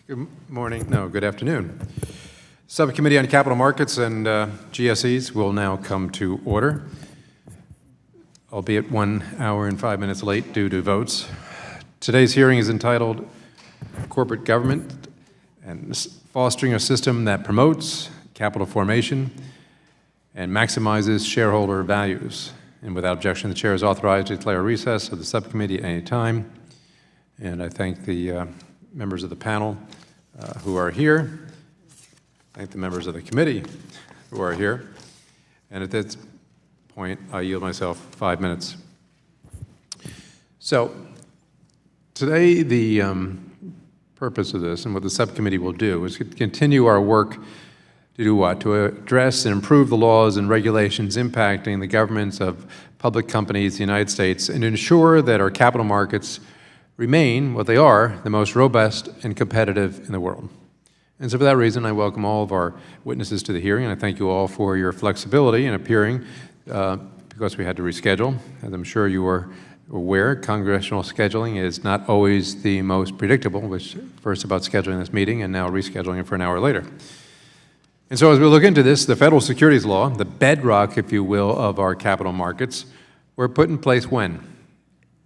Good morning, no, good afternoon. Subcommittee on Capital Markets and GSEs will now come to order, albeit 1 hour and 5 minutes late due to votes. Today's hearing is entitled Corporate Government and Fostering a System that Promotes Capital Formation and Maximizes Shareholder Values. And without objection, the chair is authorized to declare a recess of the subcommittee at any time. And I thank the members of the panel who are here. Thank the members of the committee who are here. And at this point, I yield myself 5 minutes. So today, the purpose of this and what the subcommittee will do is to continue our work to do what? To address and improve the laws and regulations impacting the governments of public companies in the United States and ensure that our capital markets remain what they are, the most robust and competitive in the world. And so for that reason, I welcome all of our witnesses to the hearing, and I thank you all for your flexibility in appearing because we had to reschedule. As I'm sure you are aware, congressional scheduling is not always the most predictable, which first about scheduling this meeting and now rescheduling it for an hour later. And so as we look into this, the federal securities law, the bedrock, if you will, of our capital markets, were put in place when?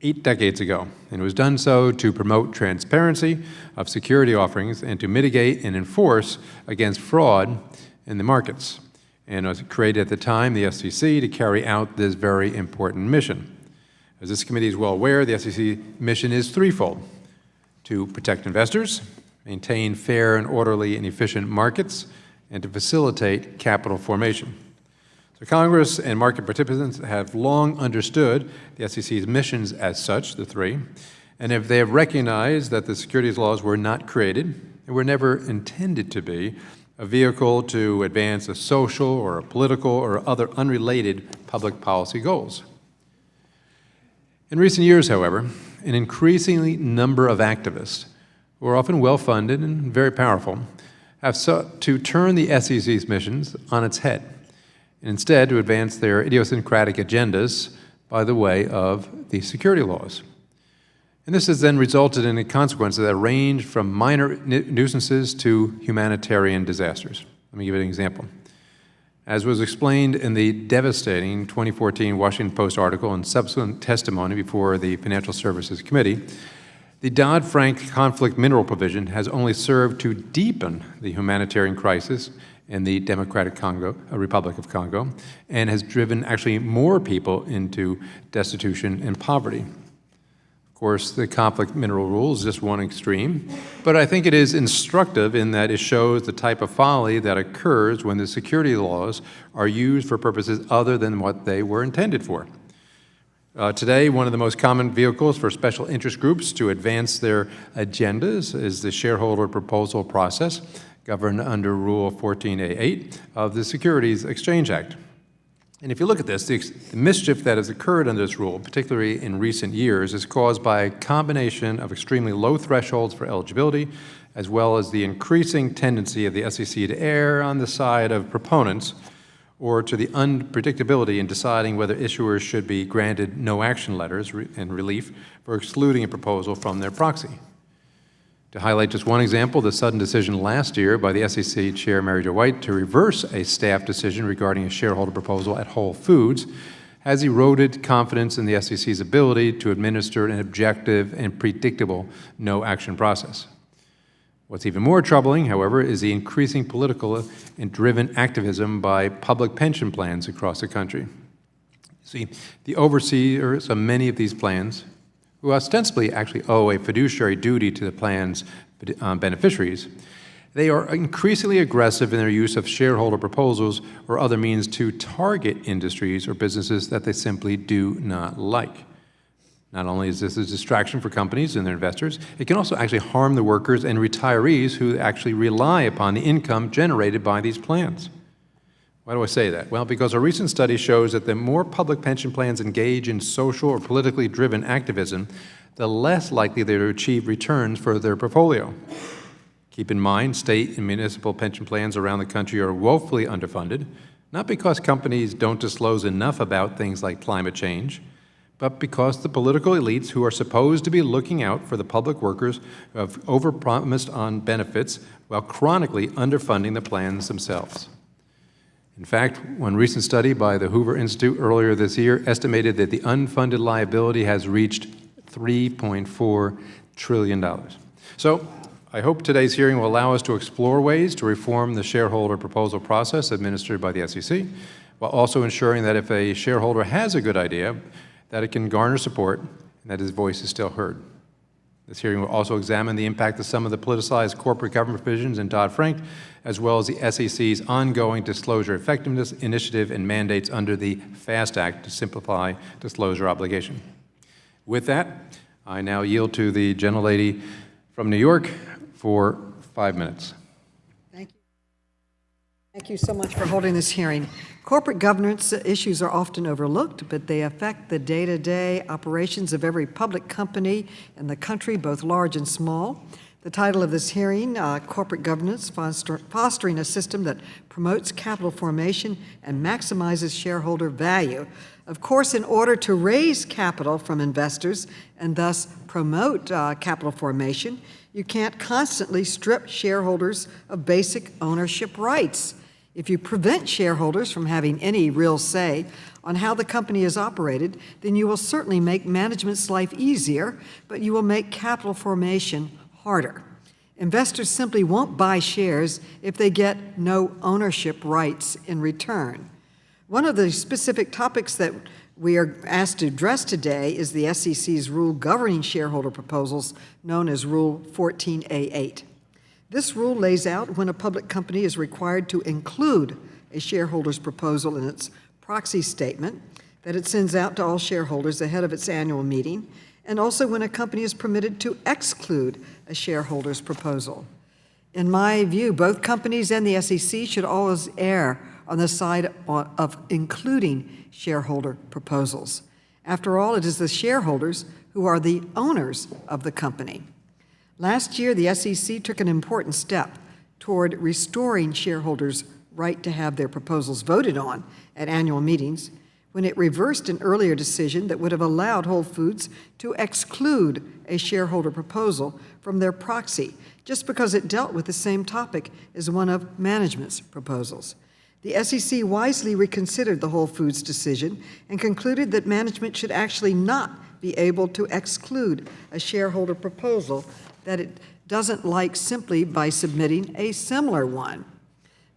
8 decades ago, and it was done so to promote transparency of security offerings and to mitigate and enforce against fraud in the markets. And it was created at the time, the SEC, to carry out this very important mission. As this committee is well aware, the SEC mission is threefold: to protect investors, maintain fair and orderly and efficient markets, and to facilitate capital formation. So Congress and market participants have long understood the SEC's missions as such, the three, and if they have recognized that the securities laws were not created and were never intended to be a vehicle to advance a social or a political or other unrelated public policy goals. In recent years, however, an increasing number of activists, who are often well-funded and very powerful, have sought to turn the SEC's missions on its head, and instead to advance their idiosyncratic agendas by the way of the security laws. And this has then resulted in consequences that range from minor nuisances to humanitarian disasters. Let me give you an example. As was explained in the devastating 2014 Washington Post article and subsequent testimony before the Financial Services Committee, the Dodd-Frank conflict mineral provision has only served to deepen the humanitarian crisis in the Democratic Republic of Congo, and has driven actually more people into destitution and poverty. Of course, the conflict mineral rule is just one extreme, but I think it is instructive in that it shows the type of folly that occurs when the security laws are used for purposes other than what they were intended for. Today, one of the most common vehicles for special interest groups to advance their agendas is the shareholder proposal process, governed under Rule 14A8 of the Securities Exchange Act. And if you look at this, the mischief that has occurred under this rule, particularly in recent years, is caused by a combination of extremely low thresholds for eligibility, as well as the increasing tendency of the SEC to err on the side of proponents, or to the unpredictability in deciding whether issuers should be granted no-action letters and relief for excluding a proposal from their proxy. To highlight just one example, the sudden decision last year by the SEC Chair Mary Jo White to reverse a staff decision regarding a shareholder proposal at Whole Foods has eroded confidence in the SEC's ability to administer an objective and predictable no-action process. What's even more troubling, however, is the increasing political and driven activism by public pension plans across the country. See, the overseers of many of these plans, who ostensibly actually owe a fiduciary duty to the plan's beneficiaries, they are increasingly aggressive in their use of shareholder proposals or other means to target industries or businesses that they simply do not like. Not only is this a distraction for companies and their investors, it can also actually harm the workers and retirees who actually rely upon the income generated by these plans. Why do I say that? Well, because a recent study shows that the more public pension plans engage in social or politically driven activism, the less likely they are to achieve returns for their portfolio. Keep in mind, state and municipal pension plans around the country are woefully underfunded, not because companies don't disclose enough about things like climate change, but because the political elites who are supposed to be looking out for the public workers have overpromised on benefits while chronically underfunding the plans themselves. In fact, one recent study by the Hoover Institute earlier this year estimated that the unfunded liability has reached $3.4 trillion. So I hope today's hearing will allow us to explore ways to reform the shareholder proposal process administered by the SEC, while also ensuring that if a shareholder has a good idea, that it can garner support and that his voice is still heard. This hearing will also examine the impact of some of the politicized corporate government provisions in Dodd-Frank, as well as the SEC's ongoing disclosure effectiveness initiative and mandates under the FAST Act to simplify disclosure obligation. With that, I now yield to the gentlelady from New York for 5 minutes. Thank you. Thank you so much for holding this hearing. Corporate governance issues are often overlooked, but they affect the day-to-day operations of every public company in the country, both large and small. The title of this hearing, Corporate Governance, Fostering a System that Promotes Capital Formation and Maximizes Shareholder Value. Of course, in order to raise capital from investors and thus promote capital formation, you can't constantly strip shareholders of basic ownership rights. If you prevent shareholders from having any real say on how the company is operated, then you will certainly make management's life easier, but you will make capital formation harder. Investors simply won't buy shares if they get no ownership rights in return. One of the specific topics that we are asked to address today is the SEC's rule governing shareholder proposals, known as Rule 14a-8. This rule lays out when a public company is required to include a shareholder's proposal in its proxy statement that it sends out to all shareholders ahead of its annual meeting, and also when a company is permitted to exclude a shareholder's proposal. In my view, both companies and the SEC should always err on the side of including shareholder proposals. After all, it is the shareholders who are the owners of the company. Last year, the SEC took an important step toward restoring shareholders' right to have their proposals voted on at annual meetings when it reversed an earlier decision that would have allowed Whole Foods to exclude a shareholder proposal from their proxy just because it dealt with the same topic as one of management's proposals. The SEC wisely reconsidered the Whole Foods decision and concluded that management should actually not be able to exclude a shareholder proposal that it doesn't like simply by submitting a similar one,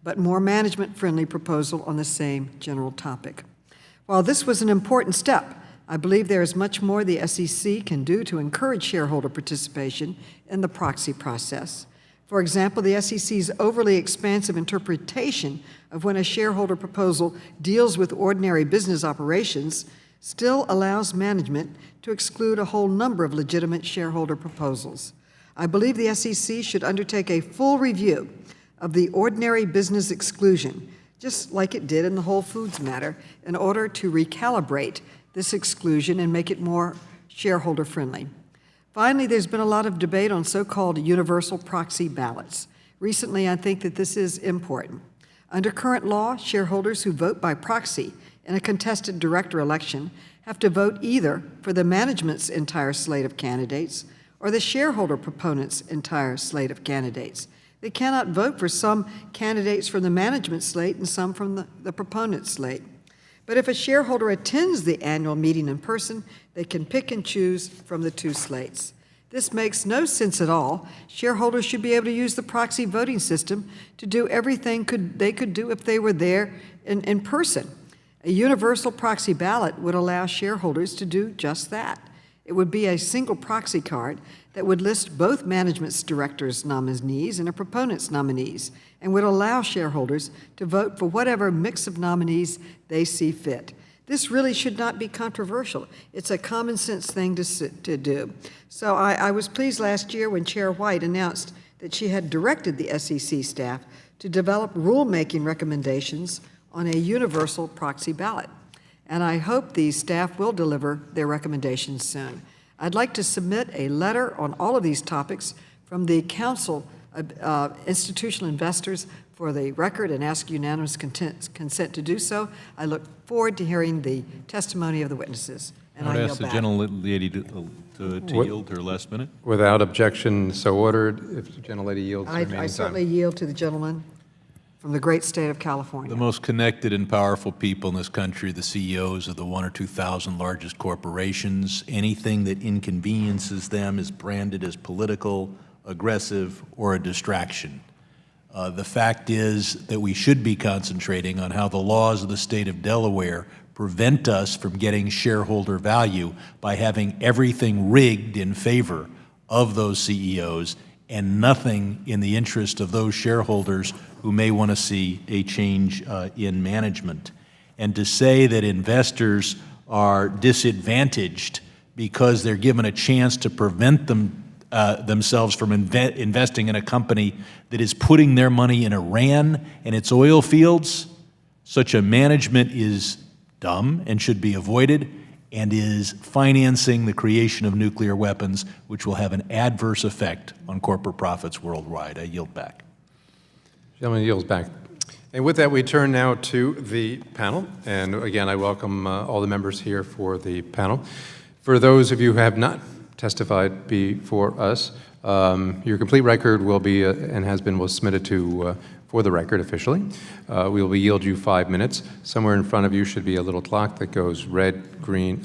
but more management-friendly proposal on the same general topic. While this was an important step, I believe there is much more the SEC can do to encourage shareholder participation in the proxy process. For example, the SEC's overly expansive interpretation of when a shareholder proposal deals with ordinary business operations still allows management to exclude a whole number of legitimate shareholder proposals. I believe the SEC should undertake a full review of the ordinary business exclusion, just like it did in the Whole Foods matter, in order to recalibrate this exclusion and make it more shareholder-friendly. Finally, there's been a lot of debate on so-called universal proxy ballots. Recently, I think that this is important. Under current law, shareholders who vote by proxy in a contested director election have to vote either for the management's entire slate of candidates or the shareholder proponent's entire slate of candidates. They cannot vote for some candidates from the management slate and some from the proponent slate. But if a shareholder attends the annual meeting in person, they can pick and choose from the two slates. This makes no sense at all. Shareholders should be able to use the proxy voting system to do everything they could do if they were there in person. A universal proxy ballot would allow shareholders to do just that. It would be a single proxy card that would list both management's directors' nominees and a proponent's nominees, and would allow shareholders to vote for whatever mix of nominees they see fit. This really should not be controversial. It's a common sense thing to do. So I was pleased last year when Chair White announced that she had directed the SEC staff to develop rulemaking recommendations on a universal proxy ballot. And I hope the staff will deliver their recommendations soon. I'd like to submit a letter on all of these topics from the Council of Institutional Investors for the record and ask unanimous consent to do so. I look forward to hearing the testimony of the witnesses. And I would I ask yield the back. gentlelady to What- yield her last minute. Without objection, so ordered. If the gentlelady yields the I remaining certainly time. yield to the gentleman from the great state of California. The most connected and powerful people in this country, the CEOs of the 1,000 or 2,000 largest corporations. Anything that inconveniences them is branded as political, aggressive, or a distraction. The fact is that we should be concentrating on how the laws of the state of Delaware prevent us from getting shareholder value by having everything rigged in favor of those CEOs and nothing in the interest of those shareholders who may want to see a change in management. And to say that investors are disadvantaged because they're given a chance to prevent themselves from investing in a company that is putting their money in Iran and its oil fields, such a management is dumb and should be avoided, and is financing the creation of nuclear weapons, which will have an adverse effect on corporate profits worldwide. I yield back. Gentleman yields back. And with that, we turn now to the panel. And again, I welcome all the members here for the panel. For those of you who have not testified before us, your complete record will be and was submitted to for the record officially. We will yield you 5 minutes. Somewhere in front of you should be a little clock that goes red, green,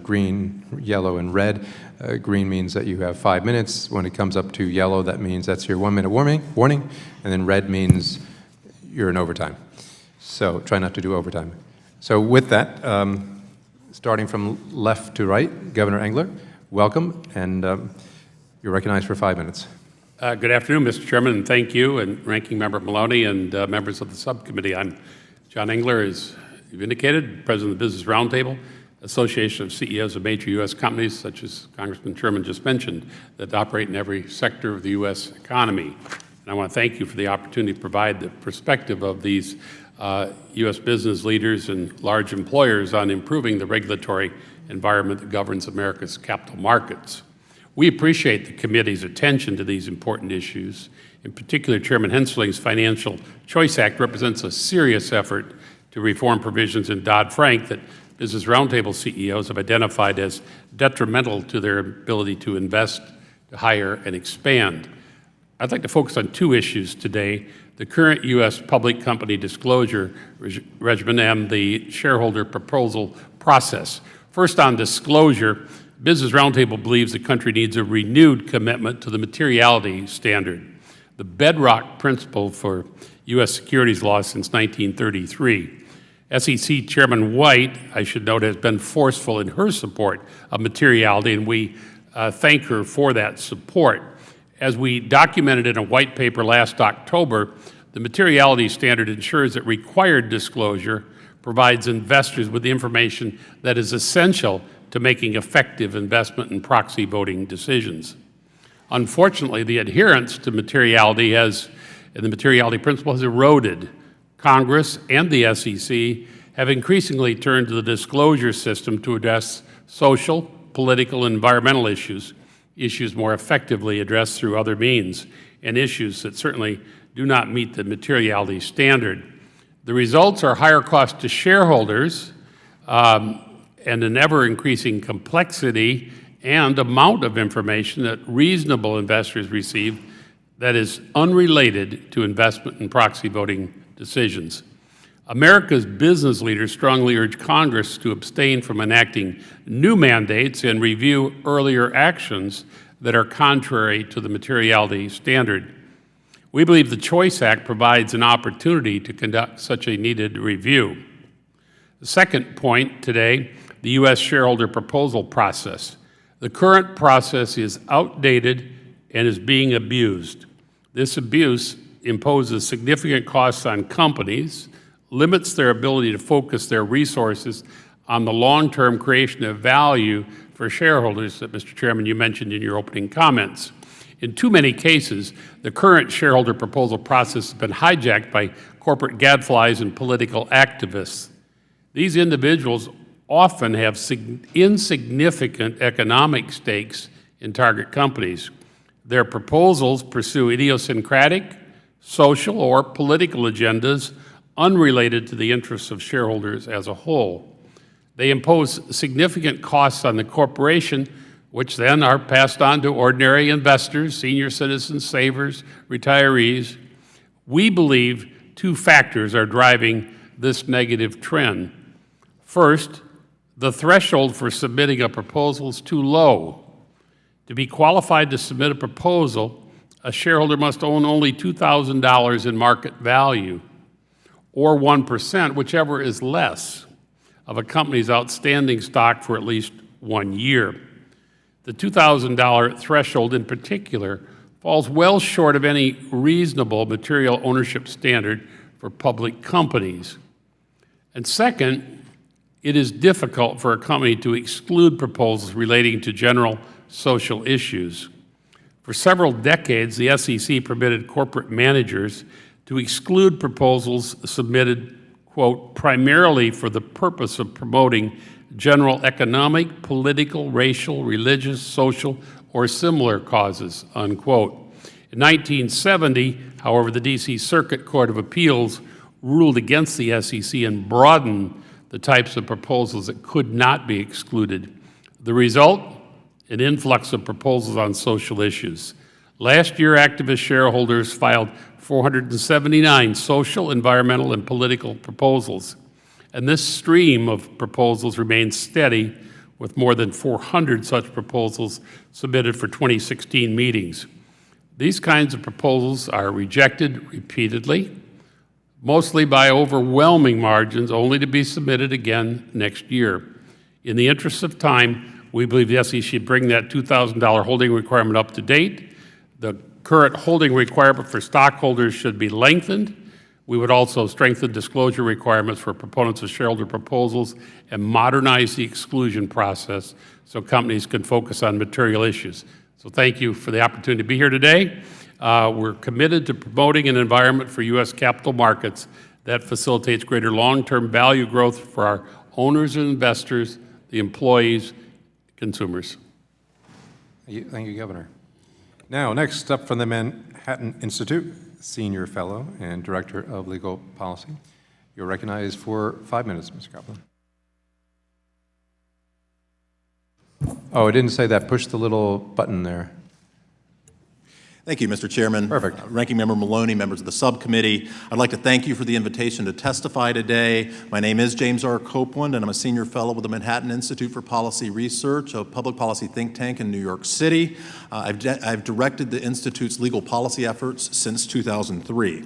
green, yellow, and red. Green means that you have 5 minutes. When it comes up to yellow, that means that's your 1 minute warning. And then red means you're in overtime. So try not to do overtime. So with that, starting from left to right, Governor Engler, welcome, and you're recognized for 5 minutes. Good afternoon, Mr. Chairman, and thank you, and Ranking Member Maloney and members of the subcommittee. I'm John Engler, as you've indicated, President of the Business Roundtable, Association of CEOs of major U.S. companies, such as Congressman Sherman just mentioned, that operate in every sector of the U.S. economy. And I want to thank you for the opportunity to provide the perspective of these U.S. business leaders and large employers on improving the regulatory environment that governs America's capital markets. We appreciate the committee's attention to these important issues. In particular, Chairman Hensling's Financial Choice Act represents a serious effort to reform provisions in Dodd-Frank that Business Roundtable CEOs have identified as detrimental to their ability to invest, to hire, and expand. I'd like to focus on two issues today: the current U.S. public company disclosure regimen and the shareholder proposal process. First, on disclosure, Business Roundtable believes the country needs a renewed commitment to the materiality standard, the bedrock principle for U.S. securities law since 1933. SEC Chairman White, I should note, has been forceful in her support of materiality, and we thank her for that support. As we documented in a white paper last October, the materiality standard ensures that required disclosure provides investors with the information that is essential to making effective investment and proxy voting decisions. Unfortunately, the adherence to materiality and the materiality principle has eroded. Congress and the SEC have increasingly turned to the disclosure system to address social, political, and environmental issues more effectively addressed through other means, and issues that certainly do not meet the materiality standard. The results are higher costs to shareholders, and an ever-increasing complexity and amount of information that reasonable investors receive that is unrelated to investment and proxy voting decisions. America's business leaders strongly urge Congress to abstain from enacting new mandates and review earlier actions that are contrary to the materiality standard. We believe the Choice Act provides an opportunity to conduct such a needed review. The second point today, the U.S. shareholder proposal process. The current process is outdated and is being abused. This abuse imposes significant costs on companies, limits their ability to focus their resources on the long-term creation of value for shareholders that, Mr. Chairman, you mentioned in your opening comments. In too many cases, the current shareholder proposal process has been hijacked by corporate gadflies and political activists. These individuals often have insignificant economic stakes in target companies. Their proposals pursue idiosyncratic, social, or political agendas unrelated to the interests of shareholders as a whole. They impose significant costs on the corporation, which then are passed on to ordinary investors, senior citizens, savers, retirees. We believe two factors are driving this negative trend. First, the threshold for submitting a proposal is too low. To be qualified to submit a proposal, a shareholder must own only $2,000 in market value, or 1%, whichever is less, of a company's outstanding stock for at least 1 year. The $2,000 threshold in particular falls well short of any reasonable material ownership standard for public companies. And second, it is difficult for a company to exclude proposals relating to general social issues. For several decades, the SEC permitted corporate managers to exclude proposals submitted, quote, primarily for the purpose of promoting general economic, political, racial, religious, social, or similar causes, unquote. In 1970, however, the D.C. Circuit Court of Appeals ruled against the SEC and broadened the types of proposals that could not be excluded. The result? An influx of proposals on social issues. Last year, activist shareholders filed 479 social, environmental, and political proposals. And this stream of proposals remains steady, with more than 400 such proposals submitted for 2016 meetings. These kinds of proposals are rejected repeatedly, mostly by overwhelming margins, only to be submitted again next year. In the interest of time, we believe the SEC should bring that $2,000 holding requirement up to date. The current holding requirement for stockholders should be lengthened. We would also strengthen disclosure requirements for proponents of shareholder proposals and modernize the exclusion process so companies can focus on material issues. So thank you for the opportunity to be here today. We're committed to promoting an environment for U.S. capital markets that facilitates greater long-term value growth for our owners and investors, the employees, consumers. Thank you, Governor. Now, next up from the Manhattan Institute, Senior Fellow and Director of Legal Policy. You're recognized for 5 minutes, Mr. Kaplan. Oh, I didn't say that. Push the little button there. Thank you, Mr. Chairman. Perfect. Ranking Member Maloney, members of the subcommittee, I'd like to thank you for the invitation to testify today. My name is James R. Copeland, and I'm a senior fellow with the Manhattan Institute for Policy Research, a public policy think tank in New York City. I've directed the Institute's legal policy efforts since 2003.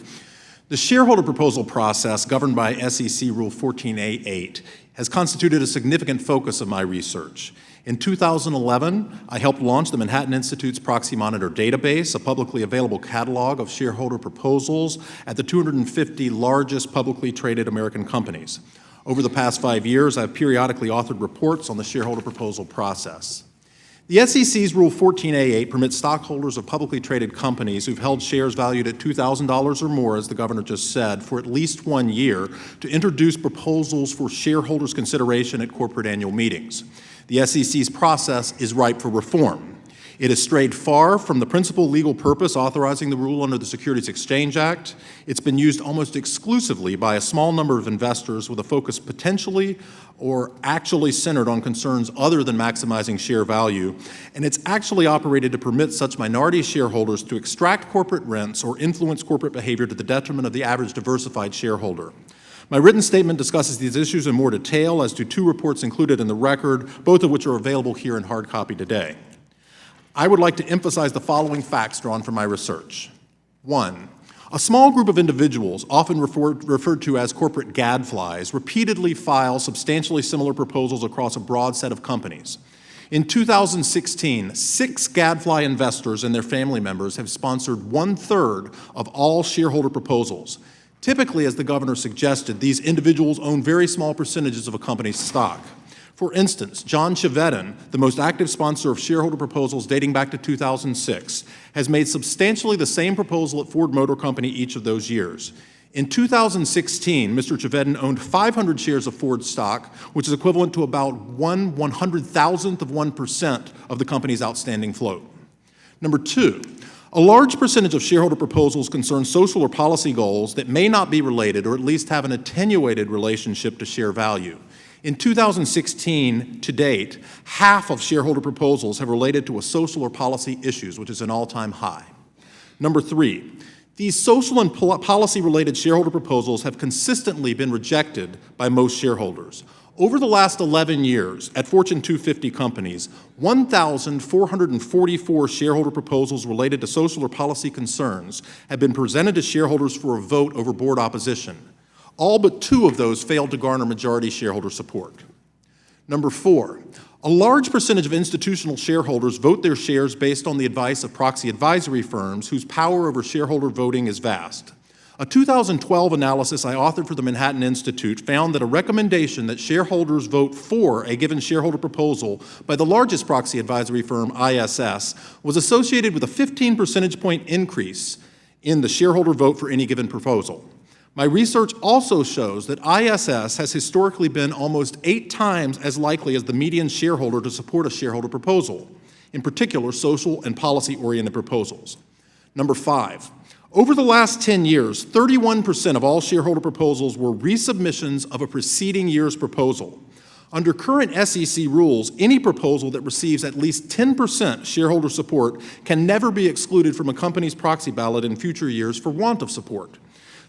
The shareholder proposal process governed by SEC Rule 14a-8 has constituted a significant focus of my research. In 2011, I helped launch the Manhattan Institute's Proxy Monitor database, a publicly available catalog of shareholder proposals at the 250 largest publicly traded American companies. Over the past 5 years, I've periodically authored reports on the shareholder proposal process. The SEC's Rule 14a-8 permits stockholders of publicly traded companies who've held shares valued at $2,000 or more, as the governor just said, for at least 1 year to introduce proposals for shareholders' consideration at corporate annual meetings. The SEC's process is ripe for reform. It has strayed far from the principal legal purpose authorizing the rule under the Securities Exchange Act. It's been used almost exclusively by a small number of investors with a focus potentially or actually centered on concerns other than maximizing share value, and it's actually operated to permit such minority shareholders to extract corporate rents or influence corporate behavior to the detriment of the average diversified shareholder. My written statement discusses these issues in more detail, as do 2 reports included in the record, both of which are available here in hard copy today. I would like to emphasize the following facts drawn from my research. 1, a small group of individuals, often referred to as corporate gadflies, repeatedly file substantially similar proposals across a broad set of companies. In 2016, 6 gadfly investors and their family members have sponsored 1/3 of all shareholder proposals. Typically, as the governor suggested, these individuals own very small percentages of a company's stock. For instance, John Chevedden, the most active sponsor of shareholder proposals dating back to 2006, has made substantially the same proposal at Ford Motor Company each of those years. In 2016, Mr. Chevedden owned 500 shares of Ford stock, which is equivalent to about 1/100,000th of 1% of the company's outstanding float. Number 2, a large percentage of shareholder proposals concern social or policy goals that may not be related or at least have an attenuated relationship to share value. In 2016, to date, half of shareholder proposals have related to a social or policy issues, which is an all-time high. Number 3, these social and policy-related shareholder proposals have consistently been rejected by most shareholders. Over the last 11 years, at Fortune 250 companies, 1,444 shareholder proposals related to social or policy concerns have been presented to shareholders for a vote over board opposition. All but 2 of those failed to garner majority shareholder support. Number 4, a large percentage of institutional shareholders vote their shares based on the advice of proxy advisory firms whose power over shareholder voting is vast. A 2012 analysis I authored for the Manhattan Institute found that a recommendation that shareholders vote for a given shareholder proposal by the largest proxy advisory firm, ISS, was associated with a 15 percentage point increase in the shareholder vote for any given proposal. My research also shows that ISS has historically been almost 8 times as likely as the median shareholder to support a shareholder proposal, in particular social and policy-oriented proposals. Number 5, over the last 10 years, 31% of all shareholder proposals were resubmissions of a preceding year's proposal. Under current SEC rules, any proposal that receives at least 10% shareholder support can never be excluded from a company's proxy ballot in future years for want of support.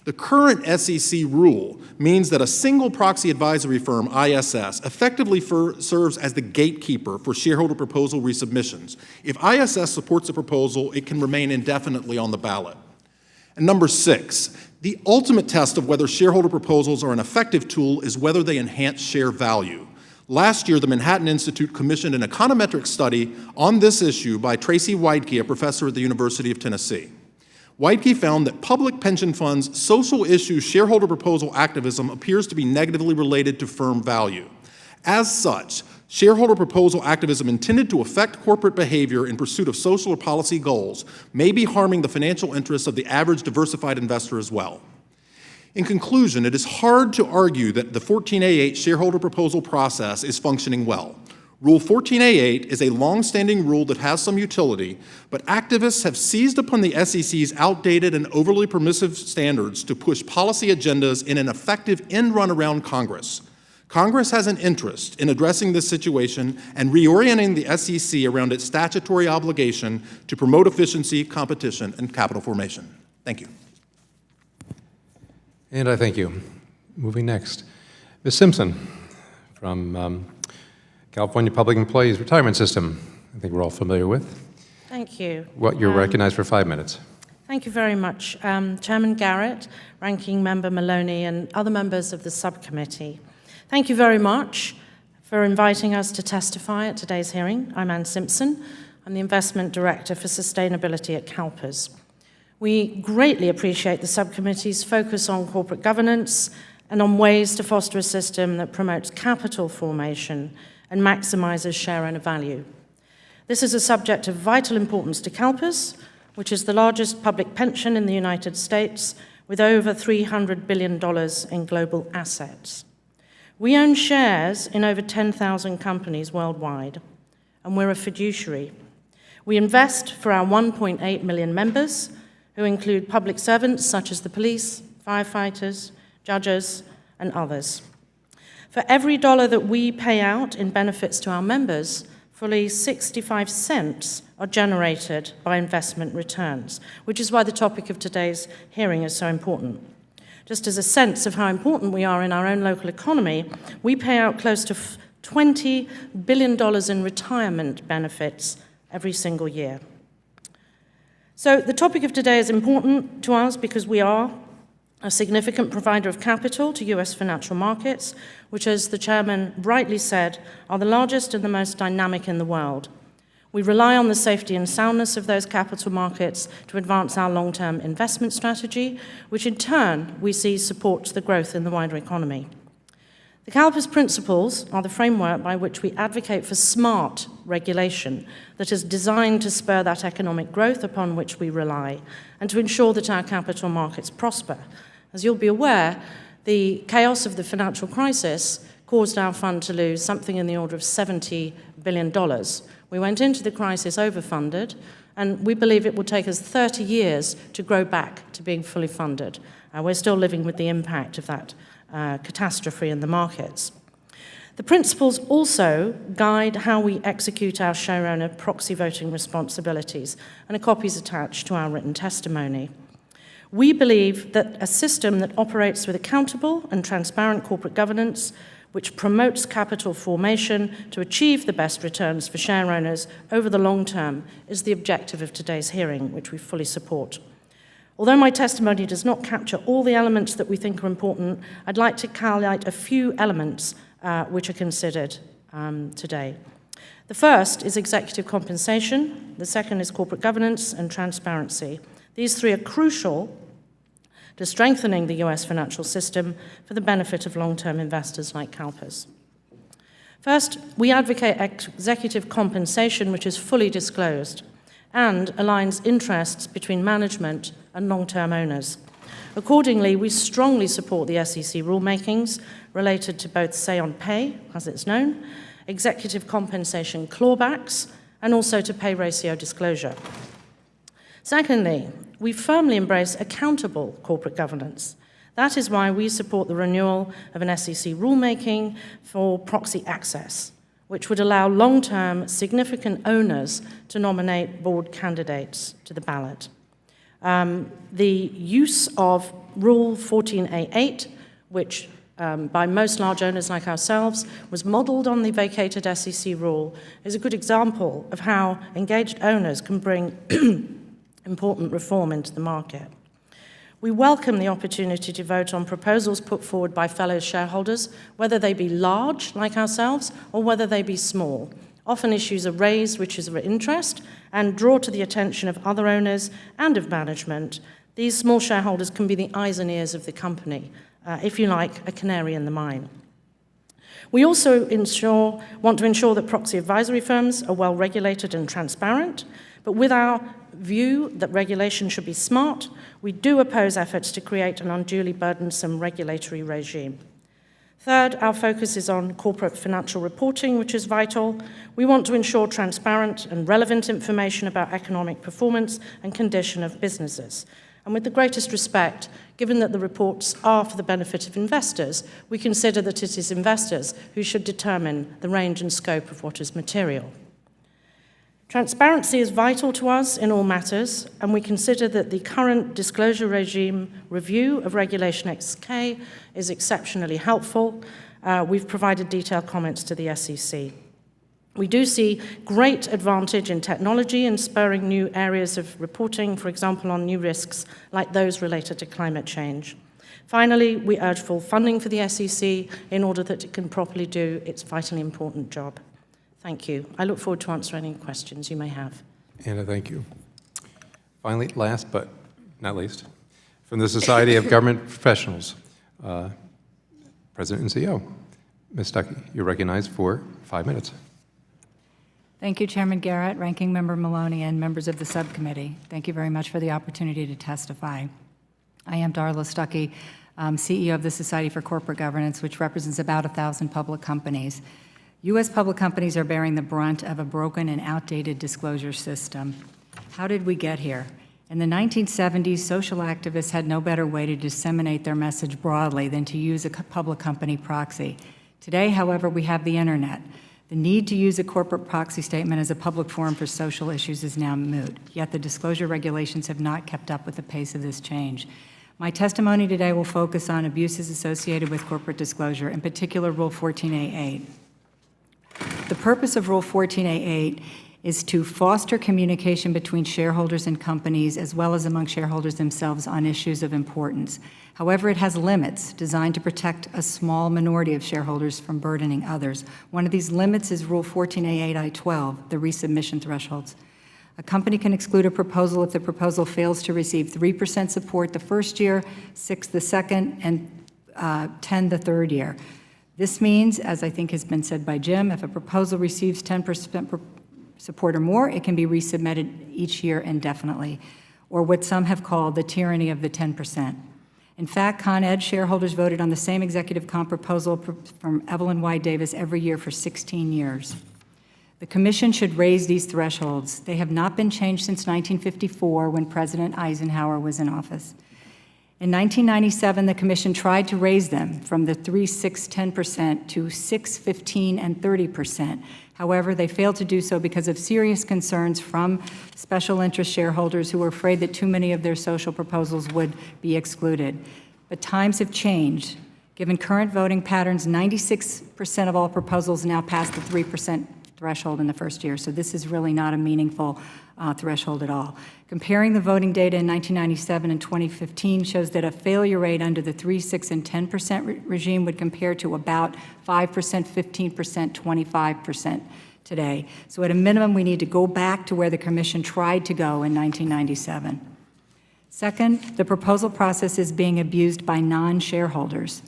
The current SEC rule means that a single proxy advisory firm, ISS, effectively serves as the gatekeeper for shareholder proposal resubmissions. If ISS supports a proposal, it can remain indefinitely on the ballot. And number 6, the ultimate test of whether shareholder proposals are an effective tool is whether they enhance share value. Last year, the Manhattan Institute commissioned an econometric study on this issue by Tracy Weidke, a professor at the University of Tennessee. Weidke found that public pension funds' social issue shareholder proposal activism appears to be negatively related to firm value. As such, shareholder proposal activism intended to affect corporate behavior in pursuit of social or policy goals may be harming the financial interests of the average diversified investor as well. In conclusion, it is hard to argue that the 14A8 shareholder proposal process is functioning well. Rule 14A8 is a long-standing rule that has some utility, but activists have seized upon the SEC's outdated and overly permissive standards to push policy agendas in an effective end run around Congress. Congress has an interest in addressing this situation and reorienting the SEC around its statutory obligation to promote efficiency, competition, and capital formation. Thank you. And I thank you. Moving next, Ms. Simpson from California Public Employees Retirement System. I think we're all familiar with. Thank you. You're recognized for 5 minutes. Thank you very much, Chairman Garrett, Ranking Member Maloney, and other members of the subcommittee. Thank you very much for inviting us to testify at today's hearing. I'm Ann Simpson. I'm the Investment Director for Sustainability at CalPERS. We greatly appreciate the subcommittee's focus on corporate governance and on ways to foster a system that promotes capital formation and maximizes share owner value. This is a subject of vital importance to CalPERS, which is the largest public pension in the United States with over $300 billion in global assets. We own shares in over 10,000 companies worldwide, and we're a fiduciary. We invest for our 1.8 million members, who include public servants such as the police, firefighters, judges, and others. For every dollar that we pay out in benefits to our members, fully 65 cents are generated by investment returns, which is why the topic of today's hearing is so important. Just as a sense of how important we are in our own local economy, we pay out close to $20 billion in retirement benefits every single year. So the topic of today is important to us because we are a significant provider of capital to U.S. financial markets, which, as the chairman rightly said, are the largest and the most dynamic in the world. We rely on the safety and soundness of those capital markets to advance our long-term investment strategy, which in turn we see supports the growth in the wider economy. The CalPERS principles are the framework by which we advocate for smart regulation that is designed to spur that economic growth upon which we rely and to ensure that our capital markets prosper. As you'll be aware, the chaos of the financial crisis caused our fund to lose something in the order of $70 billion. We went into the crisis overfunded, and we believe it will take us 30 years to grow back to being fully funded. We're still living with the impact of that catastrophe in the markets. The principles also guide how we execute our shareowner proxy voting responsibilities, and a copy is attached to our written testimony. We believe that a system that operates with accountable and transparent corporate governance, which promotes capital formation to achieve the best returns for shareowners over the long term, is the objective of today's hearing, which we fully support. Although my testimony does not capture all the elements that we think are important, I'd like to highlight a few elements which are considered today. The first is executive compensation, the second is corporate governance and transparency. These three are crucial to strengthening the US financial system for the benefit of long-term investors like CalPERS. First, we advocate executive compensation which is fully disclosed and aligns interests between management and long-term owners. Accordingly, we strongly support the SEC rulemakings related to both say-on-pay, as it's known, executive compensation clawbacks, and also to pay ratio disclosure. Secondly, we firmly embrace accountable corporate governance. That is why we support the renewal of an SEC rulemaking for proxy access, which would allow long-term significant owners to nominate board candidates to the ballot. The use of Rule 14A8, which by most large owners like ourselves was modeled on the vacated SEC rule, is a good example of how engaged owners can bring important reform into the market. We welcome the opportunity to vote on proposals put forward by fellow shareholders, whether they be large, like ourselves, or whether they be small. Often issues are raised which is of interest and draw to the attention of other owners and of management. These small shareholders can be the eyes and ears of the company, if you like, a canary in the mine. We also want to ensure that proxy advisory firms are well regulated and transparent, but with our view that regulation should be smart, we do oppose efforts to create an unduly burdensome regulatory regime. Third, our focus is on corporate financial reporting, which is vital. We want to ensure transparent and relevant information about economic performance and condition of businesses. And with the greatest respect, given that the reports are for the benefit of investors, we consider that it is investors who should determine the range and scope of what is material. Transparency is vital to us in all matters, and we consider that the current disclosure regime review of Regulation XK is exceptionally helpful. We've provided detailed comments to the SEC. We do see great advantage in technology in spurring new areas of reporting, for example, on new risks like those related to climate change. Finally, we urge full funding for the SEC in order that it can properly do its vitally important job. Thank you. I look forward to answering any questions you may have. Anna, thank you. Finally, last but not least, from the Society of Government Professionals, President and CEO, Ms. Stuckey, you're recognized for 5 minutes. Thank you, Chairman Garrett, Ranking Member Maloney, and members of the subcommittee. Thank you very much for the opportunity to testify. I am Darla Stuckey, CEO of the Society for Corporate Governance, which represents about 1,000 public companies. U.S. public companies are bearing the brunt of a broken and outdated disclosure system. How did we get here? In the 1970s, social activists had no better way to disseminate their message broadly than to use a public company proxy. Today, however, we have the internet. The need to use a corporate proxy statement as a public forum for social issues is now moot, yet the disclosure regulations have not kept up with the pace of this change. My testimony today will focus on abuses associated with corporate disclosure, in particular Rule 14A8. The purpose of Rule 14A8 is to foster communication between shareholders and companies, as well as among shareholders themselves on issues of importance. However, it has limits designed to protect a small minority of shareholders from burdening others. One of these limits is Rule 14A8I12, the resubmission thresholds. A company can exclude a proposal if the proposal fails to receive 3% support the first year, 6% the second, and 10% the third year. This means, as I think has been said by Jim, if a proposal receives 10% support or more, it can be resubmitted each year indefinitely, or what some have called the tyranny of the 10%. In fact, Con Ed shareholders voted on the same executive comp proposal from Evelyn Y. Davis every year for 16 years. The Commission should raise these thresholds. They have not been changed since 1954 when President Eisenhower was in office. In 1997, the Commission tried to raise them from the 3, 6, 10% to 6, 15, and 30%. However, they failed to do so because of serious concerns from special interest shareholders who were afraid that too many of their social proposals would be excluded. But times have changed. Given current voting patterns, 96% of all proposals now pass the 3% threshold in the first year, so this is really not a meaningful threshold at all. Comparing the voting data in 1997 and 2015 shows that a failure rate under the 3, 6, and 10% regime would compare to about 5%, 15%, 25% today. So at a minimum, we need to go back to where the Commission tried to go in 1997. Second, the proposal process is being abused by non-shareholders.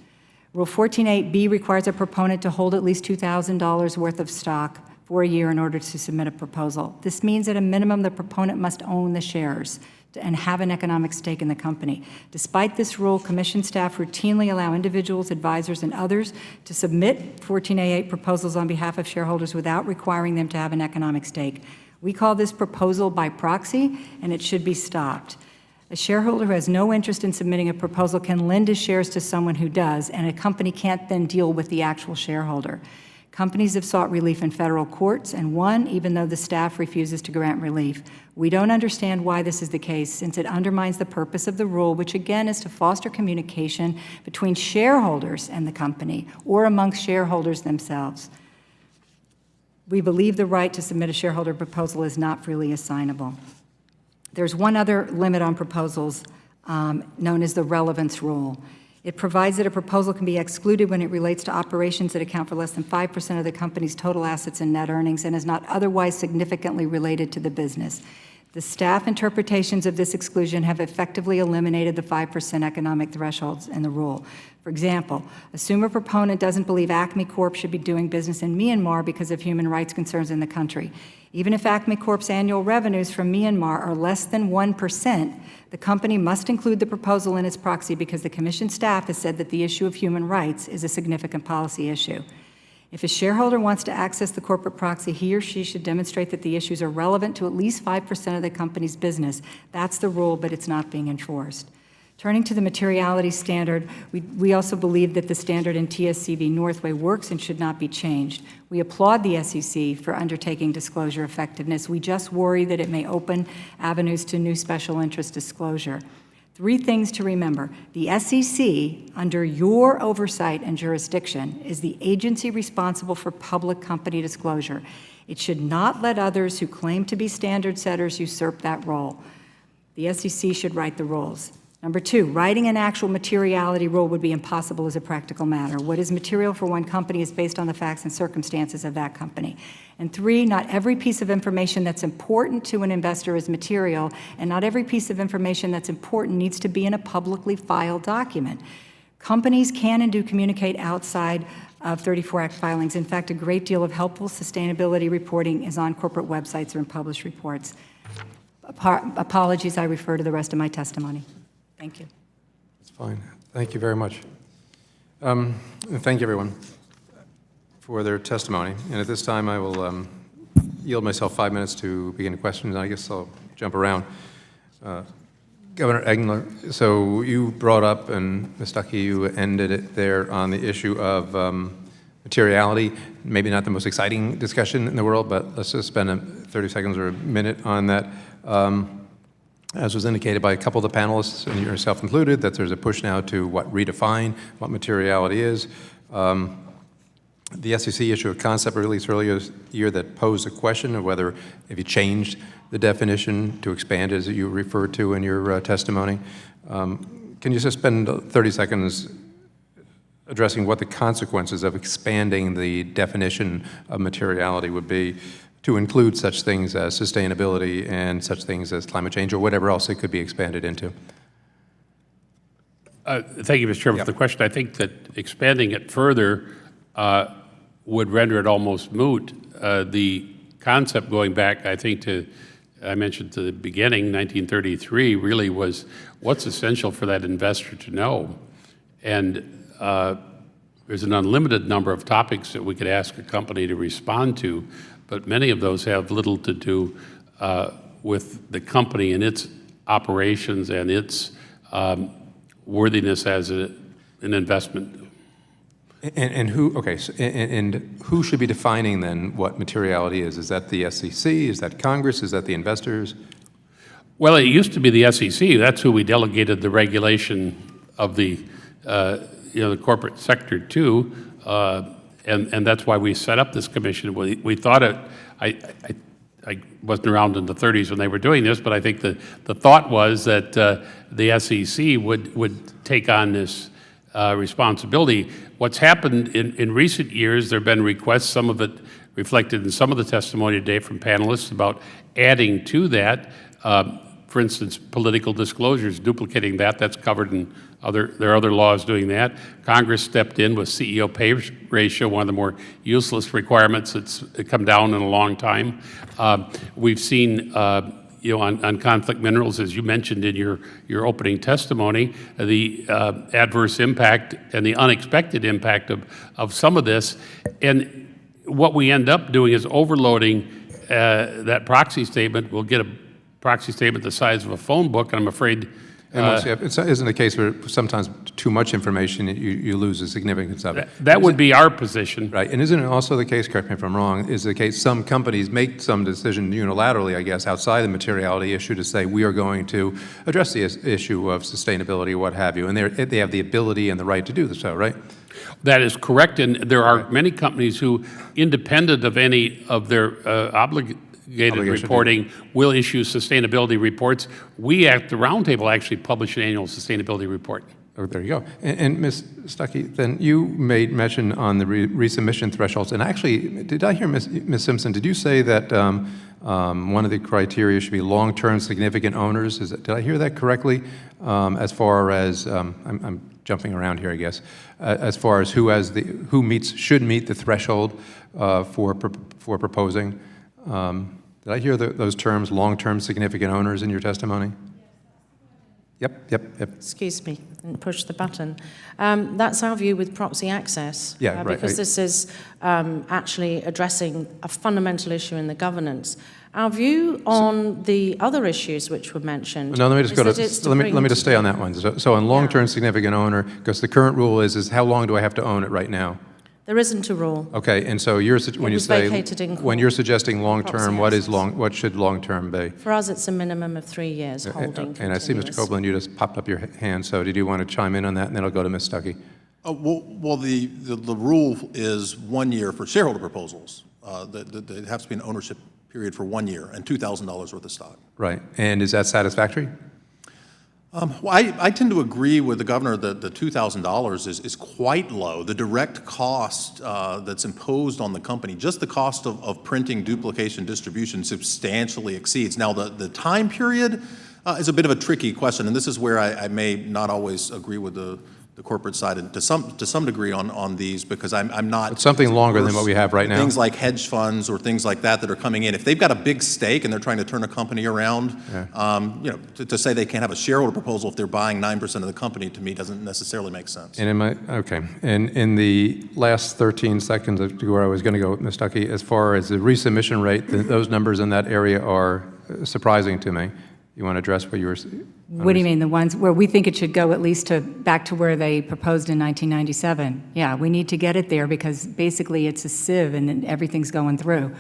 Rule 14.8b requires a proponent to hold at least $2,000 worth of stock for a year in order to submit a proposal. This means at a minimum the proponent must own the shares and have an economic stake in the company. Despite this rule, Commission staff routinely allow individuals, advisors, and others to submit 14A8 proposals on behalf of shareholders without requiring them to have an economic stake. We call this proposal by proxy, and it should be stopped. A shareholder who has no interest in submitting a proposal can lend his shares to someone who does, and a company can't then deal with the actual shareholder. Companies have sought relief in federal courts and won, even though the staff refuses to grant relief. We don't understand why this is the case, since it undermines the purpose of the rule, which again is to foster communication between shareholders and the company, or amongst shareholders themselves. We believe the right to submit a shareholder proposal is not freely assignable. There's one other limit on proposals known as the relevance rule. It provides that a proposal can be excluded when it relates to operations that account for less than 5% of the company's total assets and net earnings and is not otherwise significantly related to the business. The staff interpretations of this exclusion have effectively eliminated the 5% economic thresholds in the rule. For example, assume a proponent doesn't believe Acme Corp should be doing business in Myanmar because of human rights concerns in the country. Even if Acme Corp's annual revenues from Myanmar are less than 1%, the company must include the proposal in its proxy because the Commission staff has said that the issue of human rights is a significant policy issue. If a shareholder wants to access the corporate proxy, he or she should demonstrate that the issues are relevant to at least 5% of the company's business. That's the rule, but it's not being enforced. Turning to the materiality standard, we also believe that the standard in TSCV Northway works and should not be changed. We applaud the SEC for undertaking disclosure effectiveness. We just worry that it may open avenues to new special interest disclosure. 3 things to remember. The SEC, under your oversight and jurisdiction, is the agency responsible for public company disclosure. It should not let others who claim to be standard setters usurp that role. The SEC should write the rules. Number 2, writing an actual materiality rule would be impossible as a practical matter. What is material for one company is based on the facts and circumstances of that company. And 3, not every piece of information that's important to an investor is material, and not every piece of information that's important needs to be in a publicly filed document. Companies can and do communicate outside of 34 Act filings. In fact, a great deal of helpful sustainability reporting is on corporate websites or in published reports. Apologies, I refer to the rest of my testimony. Thank you. That's fine. Thank you very much. And thank you, everyone, for their testimony. And at this time, I will yield myself 5 minutes to begin questions. I guess I'll jump around. Governor Engler, so you brought up, and Ms. Stuckey, you ended it there on the issue of materiality. Maybe not the most exciting discussion in the world, but let's just spend 30 seconds or a minute on that. As was indicated by a couple of the panelists, and yourself included, that there's a push now to redefine what materiality is. The SEC issued a concept release earlier this year that posed a question of whether, if you changed the definition to expand, as you referred to in your testimony, can you just spend 30 seconds addressing what the consequences of expanding the definition of materiality would be to include such things as sustainability and such things as climate change or whatever else it could be expanded into? Thank you, Mr. Chairman, for the question. I think that expanding it further would render it almost moot. The concept going back, I think, I mentioned to the beginning, 1933, really was what's essential for that investor to know. And there's an unlimited number of topics that we could ask a company to respond to, but many of those have little to do with the company and its operations and its worthiness as an investment. And who, okay, so, and who should be defining then what materiality is? Is that the SEC? Is that Congress? Is that the investors? Well, it used to be the SEC. That's who we delegated the regulation of the, the corporate sector to, and that's why we set up this commission. We thought it. I wasn't around in the 30s when they were doing this, but I think the thought was that the SEC would take on this responsibility. What's happened in recent years, there have been requests, some of it reflected in some of the testimony today from panelists, about adding to that. For instance, political disclosures, duplicating that. That's covered in there are other laws doing that. Congress stepped in with CEO pay ratio, one of the more useless requirements that's come down in a long time. We've seen, on conflict minerals, as you mentioned in your opening testimony, the adverse impact and the unexpected impact of some of this. And what we end up doing is overloading that proxy statement. We'll get a proxy statement the size of a phone book, and I'm afraid... isn't it a case where sometimes too much information, you lose the significance of it? That would be our position. Right, and isn't it also the case, correct me if I'm wrong, is the case some companies make some decision unilaterally, I guess, outside the materiality issue to say we are going to address the issue of sustainability or what have you, and they have the ability and the right to do so, right? That is correct, and there are many companies who, independent of any of their obligation reporting, will issue sustainability reports. We at the Roundtable actually publish an annual sustainability report. Oh, there you go. And Ms. Stuckey, then you made mention on the resubmission thresholds, and actually, did I hear, Ms. Simpson, did you say that one of the criteria should be long-term significant owners? Did I hear that correctly? As far as, I'm jumping around here, I guess, as far as who should meet the threshold for proposing. Did I hear those terms, long-term significant owners, in your testimony? Yep. Excuse me, didn't push the button. That's our view with proxy access. Yeah, right. Because this is actually addressing a fundamental issue in the governance. Our view on the other issues which were mentioned. No, let me just let me just stay on that one. So on long-term significant owner, because the current rule is how long do I have to own it right now? There isn't a rule. Okay, and so when you're suggesting long-term, what should long-term be? For us, it's a minimum of 3 years holding. And I see, Mr. Copeland, you just popped up your hand. So did you want to chime in on that, and then I'll go to Ms. Stuckey. Well, the rule is 1 year for shareholder proposals. There has to be an ownership period for 1 year and $2,000 worth of stock. Right, and is that satisfactory? Well, I tend to agree with the governor that the $2,000 is quite low. The direct cost that's imposed on the company, just the cost of printing, duplication, distribution, substantially exceeds. Now, the time period is a bit of a tricky question, and this is where I may not always agree with the corporate side, and to some degree on these, because I'm not. It's something longer than what we have right now. Things like hedge funds or things like that are coming in. If they've got a big stake and they're trying to turn a company around, to say they can't have a shareholder proposal if they're buying 9% of the company, to me doesn't necessarily make sense. And in the last 13 seconds of where I was going to go with Ms. Stuckey, as far as the resubmission rate, those numbers in that area are surprising to me. You want to address what you were? What do you mean, the ones where we think it should go at least back to where they proposed in 1997? Yeah, we need to get it there because basically it's a sieve and then everything's going through.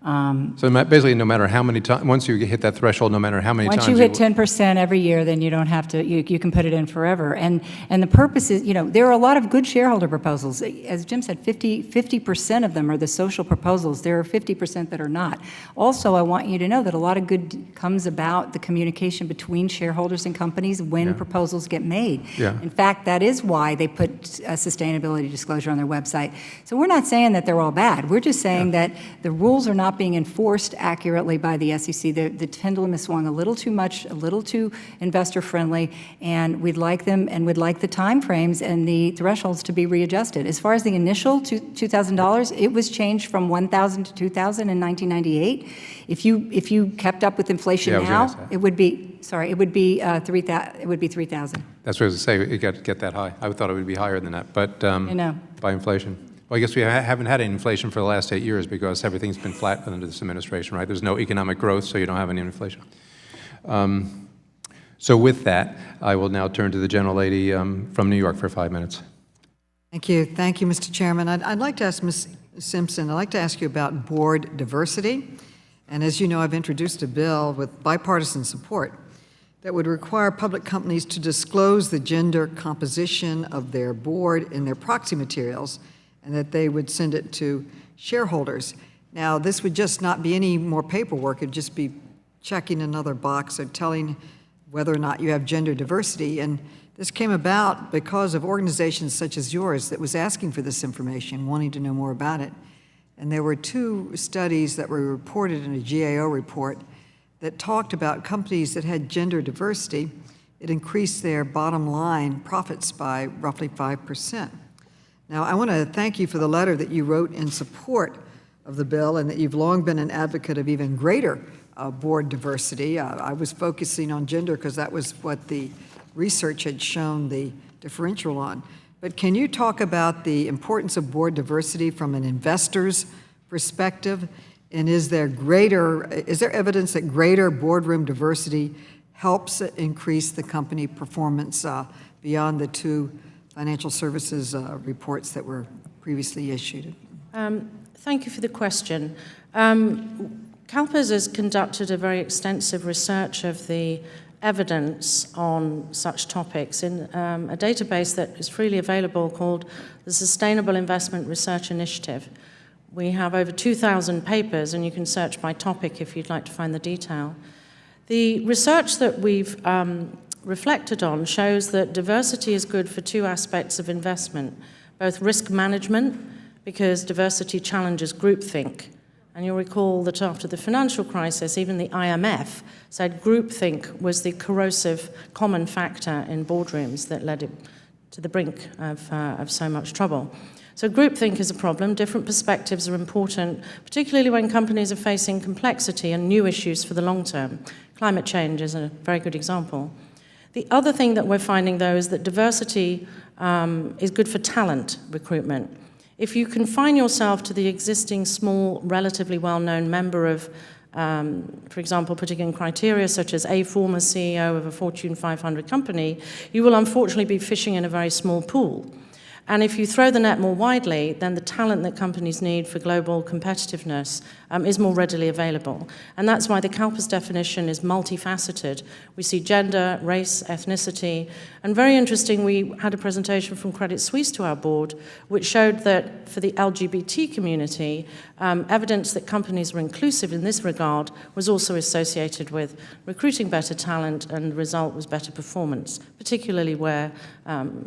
So basically, no matter how many times, once you hit that threshold, no matter how many times. Once you hit 10% every year, then you don't have to, you can put it in forever. And the purpose is, there are a lot of good shareholder proposals. As Jim said, 50% of them are the social proposals. There are 50% that are not. Also, I want you to know that a lot of good comes about the communication between shareholders and companies when proposals get made. Yeah. In fact, that is why they put a sustainability disclosure on their website. So we're not saying that they're all bad. We're just saying that the rules are not being enforced accurately by the SEC. The pendulum is swung a little too much, a little too investor-friendly, and we'd like them, and we'd like the timeframes and the thresholds to be readjusted. As far as the initial $2,000, it was changed from $1,000 to $2,000 in 1998. If you kept up with inflation now, it would be $3,000. That's what I was going to say. It got to get that high. I thought it would be higher than that, but by inflation. Well, I guess we haven't had any inflation for the last 8 years because everything's been flat under this administration, right? There's no economic growth, so you don't have any inflation. So with that, I will now turn to the gentlelady from New York for 5 minutes. Thank you. Thank you, Mr. Chairman. I'd like to ask Ms. Simpson, I'd like to ask you about board diversity. And as you know, I've introduced a bill with bipartisan support that would require public companies to disclose the gender composition of their board in their proxy materials, and that they would send it to shareholders. Now, this would just not be any more paperwork. It'd just be checking another box or telling whether or not you have gender diversity. And this came about because of organizations such as yours that was asking for this information, wanting to know more about it. And there were 2 studies that were reported in a GAO report that talked about companies that had gender diversity. It increased their bottom line profits by roughly 5%. Now, I want to thank you for the letter that you wrote in support of the bill, and that you've long been an advocate of even greater board diversity. I was focusing on gender because that was what the research had shown the differential on. But can you talk about the importance of board diversity from an investor's perspective? And is there evidence that greater boardroom diversity helps increase the company performance beyond the 2 financial services reports that were previously issued? Thank you for the question. CalPERS has conducted a very extensive research of the evidence on such topics in a database that is freely available called the Sustainable Investment Research Initiative. We have over 2,000 papers, and you can search by topic if you'd like to find the detail. The research that we've reflected on shows that diversity is good for 2 aspects of investment, both risk management, because diversity challenges groupthink. And you'll recall that after the financial crisis, even the IMF said groupthink was the corrosive common factor in boardrooms that led it to the brink of so much trouble. So groupthink is a problem. Different perspectives are important, particularly when companies are facing complexity and new issues for the long term. Climate change is a very good example. The other thing that we're finding, though, is that diversity is good for talent recruitment. If you confine yourself to the existing small, relatively well-known member of, for example, putting in criteria such as a former CEO of a Fortune 500 company, you will unfortunately be fishing in a very small pool. And if you throw the net more widely, then the talent that companies need for global competitiveness is more readily available. And that's why the CalPERS definition is multifaceted. We see gender, race, ethnicity, and very interesting, we had a presentation from Credit Suisse to our board, which showed that for the LGBT community, evidence that companies were inclusive in this regard was also associated with recruiting better talent, and the result was better performance, particularly where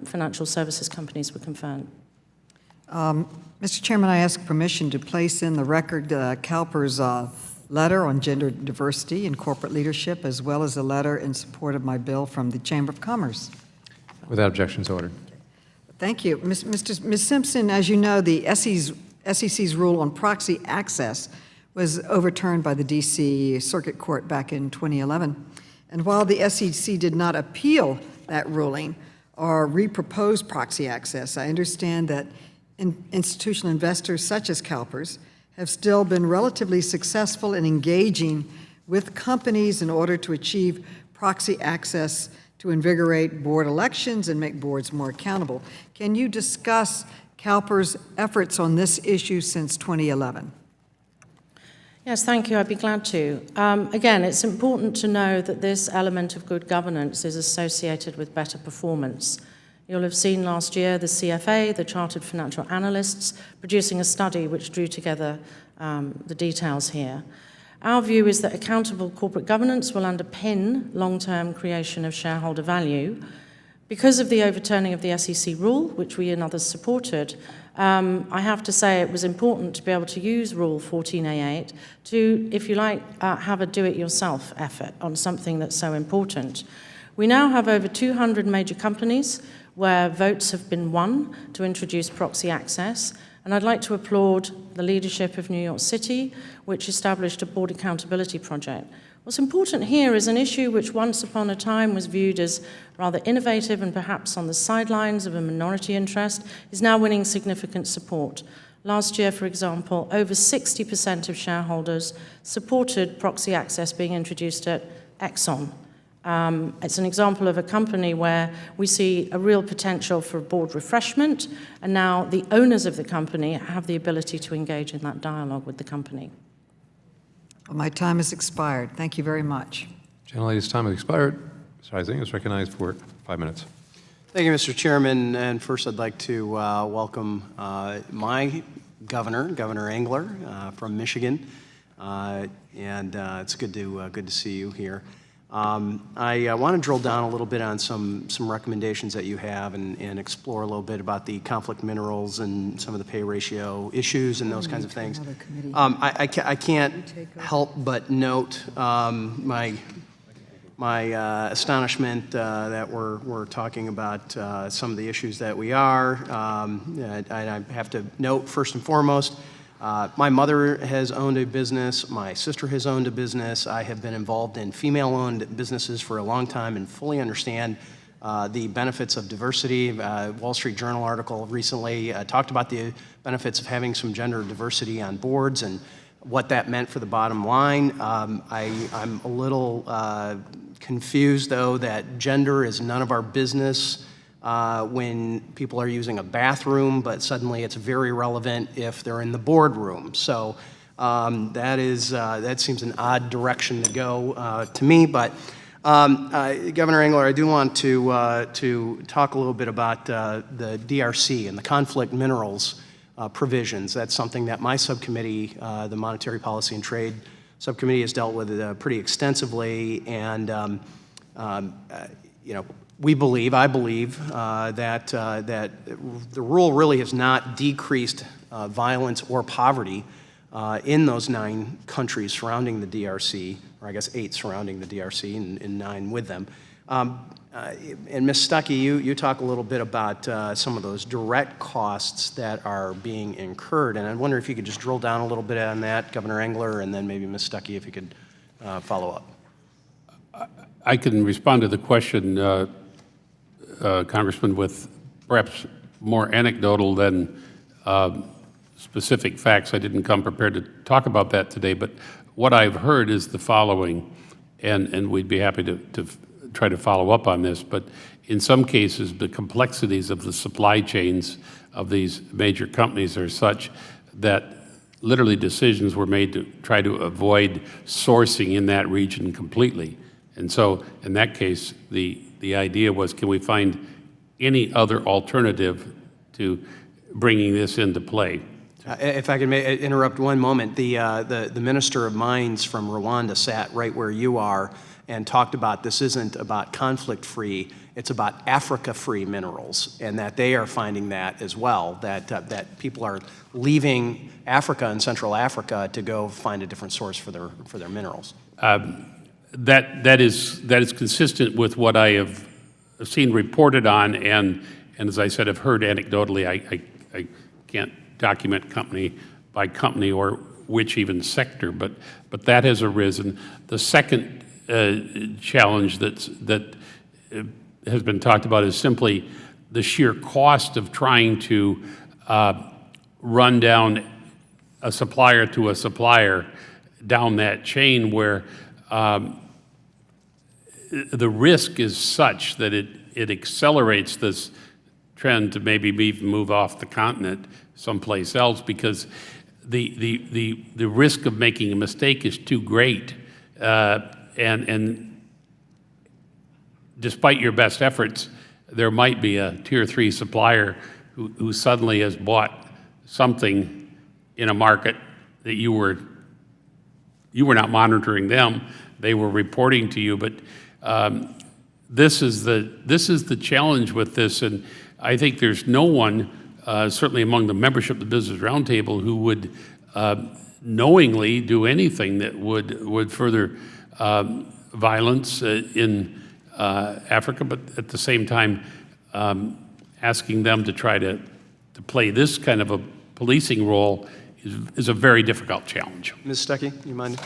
financial services companies were concerned. Mr. Chairman, I ask permission to place in the record CalPERS letter on gender diversity in corporate leadership, as well as a letter in support of my bill from the Chamber of Commerce. Without objections, ordered. Thank you. Ms. Simpson, as you know, the SEC's rule on proxy access was overturned by the D.C. Circuit Court back in 2011. And while the SEC did not appeal that ruling or repropose proxy access, I understand that institutional investors such as CalPERS have still been relatively successful in engaging with companies in order to achieve proxy access to invigorate board elections and make boards more accountable. Can you discuss CalPERS' efforts on this issue since 2011? Yes, thank you. I'd be glad to. Again, it's important to know that this element of good governance is associated with better performance. You'll have seen last year the CFA, the Chartered Financial Analysts, producing a study which drew together the details here. Our view is that accountable corporate governance will underpin long-term creation of shareholder value. Because of the overturning of the SEC rule, which we and others supported, I have to say it was important to be able to use Rule 14A8 to, if you like, have a do-it-yourself effort on something that's so important. We now have over 200 major companies where votes have been won to introduce proxy access, and I'd like to applaud the leadership of New York City, which established a board accountability project. What's important here is an issue which once upon a time was viewed as rather innovative and perhaps on the sidelines of a minority interest, is now winning significant support. Last year, for example, over 60% of shareholders supported proxy access being introduced at Exxon. It's an example of a company where we see a real potential for board refreshment, and now the owners of the company have the ability to engage in that dialogue with the company. Well, my time has expired. Thank you very much. Gentlelady's time has expired. Mr. Heising is recognized for 5 minutes. Thank you, Mr. Chairman. And first, I'd like to welcome my governor, Governor Engler, from Michigan. It's good to see you here. I want to drill down a little bit on some recommendations that you have and explore a little bit about the conflict minerals and some of the pay ratio issues and those kinds of things. I can't help but note my astonishment that we're talking about some of the issues that we are. I have to note, first and foremost, my mother has owned a business. My sister has owned a business. I have been involved in female-owned businesses for a long time and fully understand the benefits of diversity. Wall Street Journal article recently talked about the benefits of having some gender diversity on boards and what that meant for the bottom line. I'm a little confused, though, that gender is none of our business when people are using a bathroom, but suddenly it's very relevant if they're in the boardroom. So that seems an odd direction to go to me. But Governor Engler, I do want to talk a little bit about the DRC and the conflict minerals provisions. That's something that my subcommittee, the Monetary Policy and Trade Subcommittee, has dealt with pretty extensively. And I believe that the rule really has not decreased violence or poverty in those 9 countries surrounding the DRC, or I guess 8 surrounding the DRC and 9 with them. And Ms. Stuckey, you talk a little bit about some of those direct costs that are being incurred, and I wonder if you could just drill down a little bit on that, Governor Engler, and then maybe Ms. Stuckey, if you could follow up. I can respond to the question, Congressman, with perhaps more anecdotal than specific facts. I didn't come prepared to talk about that today, but what I've heard is the following, and we'd be happy to try to follow up on this, but in some cases, the complexities of the supply chains of these major companies are such that literally decisions were made to try to avoid sourcing in that region completely. And so in that case, the idea was, can we find any other alternative to bringing this into play? If I could interrupt one moment, the Minister of Mines from Rwanda sat right where you are and talked about this isn't about conflict-free, it's about Africa-free minerals, and that they are finding that as well, that people are leaving Africa and Central Africa to go find a different source for their minerals. That is consistent with what I have seen reported on, and as I said, I've heard anecdotally. I can't document company by company or which even sector, but that has arisen. The second challenge that has been talked about is simply the sheer cost of trying to run down a supplier to a supplier down that chain, where the risk is such that it accelerates this trend to maybe even move off the continent someplace else, because the risk of making a mistake is too great. And despite your best efforts, there might be a tier 3 supplier who suddenly has bought something in a market that you were not monitoring them, they were reporting to you. But this is the challenge with this, and I think there's no one, certainly among the membership of the Business Roundtable, who would knowingly do anything that would further violence in Africa, but at the same time asking them to try to play this kind of a policing role is a very difficult challenge. Ms. Stuckey, you mind?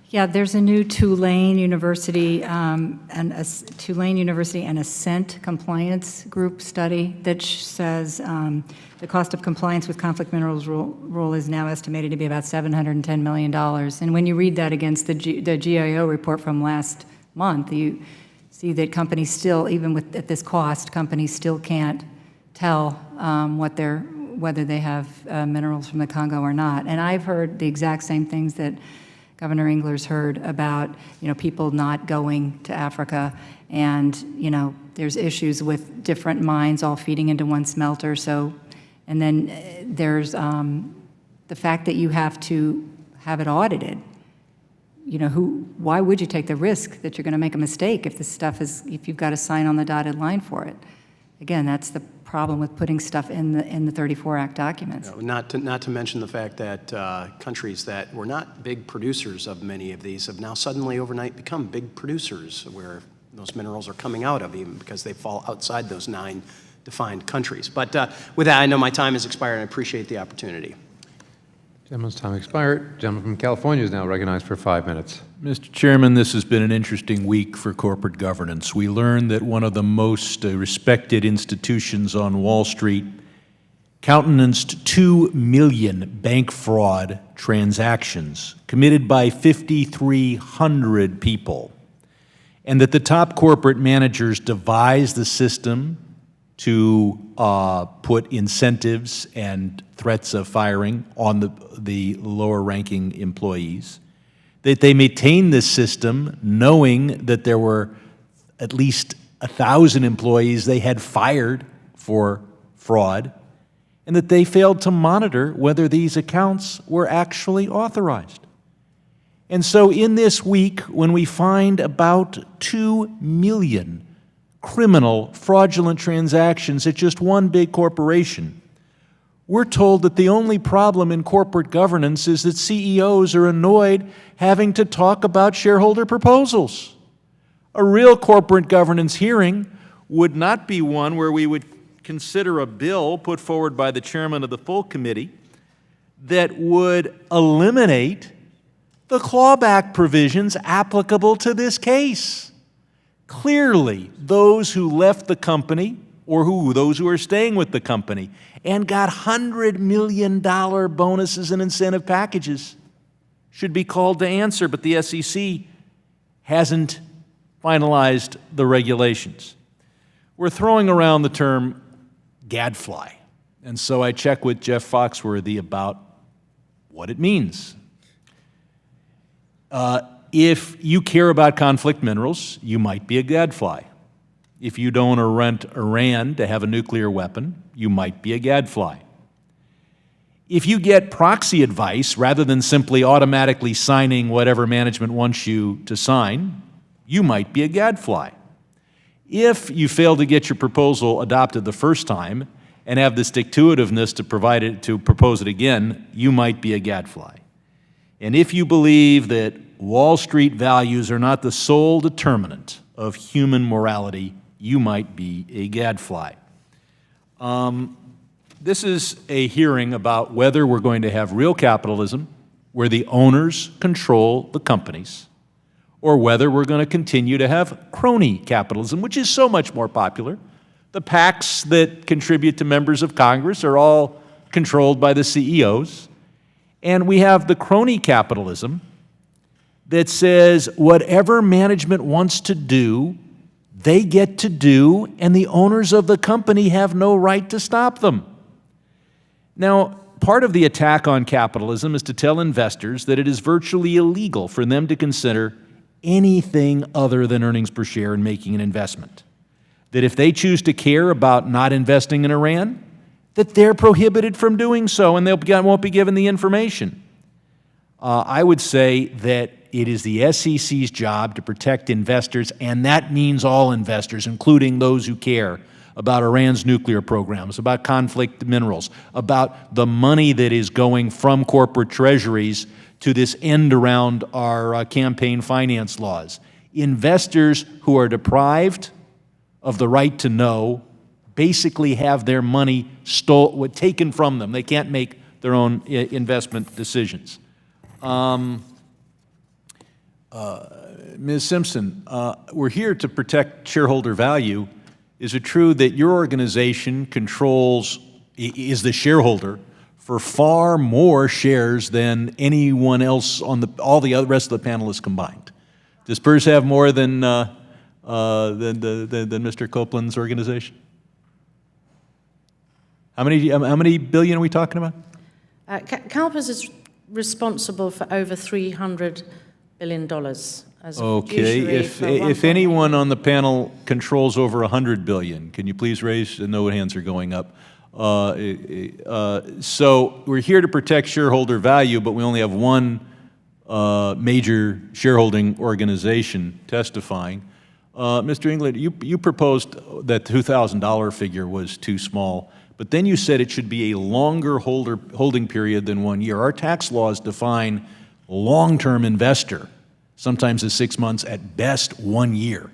Yeah, there's a new Tulane University and Ascent Compliance Group study that says the cost of compliance with conflict minerals rule is now estimated to be about $710 million. And when you read that against the GIO report from last month, you see that companies still, even at this cost, companies still can't tell whether they have minerals from the Congo or not. And I've heard the exact same things that Governor Engler's heard about, people not going to Africa, and, there's issues with different mines all feeding into one smelter. So, and then there's the fact that you have to have it audited. Why would you take the risk that you're going to make a mistake if if you've got to sign on the dotted line for it? Again, that's the problem with putting stuff in the 34 Act documents. Not to mention the fact that countries that were not big producers of many of these have now suddenly overnight become big producers where those minerals are coming out of, even because they fall outside those 9 defined countries. But with that, I know my time has expired, and I appreciate the opportunity. Gentleman's time expired. Gentleman from California is now recognized for 5 minutes. Mr. Chairman, this has been an interesting week for corporate governance. We learned that one of the most respected institutions on Wall Street countenanced 2 million bank fraud transactions committed by 5,300 people, and that the top corporate managers devised the system to put incentives and threats of firing on the lower-ranking employees, that they maintained this system knowing that there were at least 1,000 employees they had fired for fraud, and that they failed to monitor whether these accounts were actually authorized. And so in this week, when we find about 2 million criminal, fraudulent transactions at just one big corporation, we're told that the only problem in corporate governance is that CEOs are annoyed having to talk about shareholder proposals. A real corporate governance hearing would not be one where we would consider a bill put forward by the chairman of the full committee that would eliminate the clawback provisions applicable to this case. Clearly, those who left the company, or those who are staying with the company, and got $100 million bonuses and incentive packages should be called to answer, but the SEC hasn't finalized the regulations. We're throwing around the term gadfly, and so I checked with Jeff Foxworthy about what it means. If you care about conflict minerals, you might be a gadfly. If you don't rent Iran to have a nuclear weapon, you might be a gadfly. If you get proxy advice rather than simply automatically signing whatever management wants you to sign, you might be a gadfly. If you fail to get your proposal adopted the first time and have the stick-to-itiveness to propose it again, you might be a gadfly. And if you believe that Wall Street values are not the sole determinant of human morality, you might be a gadfly. This is a hearing about whether we're going to have real capitalism, where the owners control the companies, or whether we're going to continue to have crony capitalism, which is so much more popular. The PACs that contribute to members of Congress are all controlled by the CEOs. And we have the crony capitalism that says whatever management wants to do, they get to do, and the owners of the company have no right to stop them. Now, part of the attack on capitalism is to tell investors that it is virtually illegal for them to consider anything other than earnings per share in making an investment. That if they choose to care about not investing in Iran, that they're prohibited from doing so and they won't be given the information. I would say that it is the SEC's job to protect investors, and that means all investors, including those who care about Iran's nuclear programs, about conflict minerals, about the money that is going from corporate treasuries to this end around our campaign finance laws. Investors who are deprived of the right to know basically have their money taken from them. They can't make their own investment decisions. Ms. Simpson, we're here to protect shareholder value. Is it true that your organization is the shareholder for far more shares than anyone else on all the rest of the panelists combined? Does PERS have more than than Mr. Copeland's organization? How many billion are we talking about? CalPERS is responsible for over $300 billion as a Okay, fiduciary for if anyone on the panel controls over 100 billion, can you please raise, no hands are going up. So we're here to protect shareholder value, but we only have one major shareholding organization testifying. Mr. Engler, you proposed that the $2,000 figure was too small, but then you said it should be a longer holding period than 1 year. Our tax laws define long-term investor, sometimes as 6 months, at best 1 year.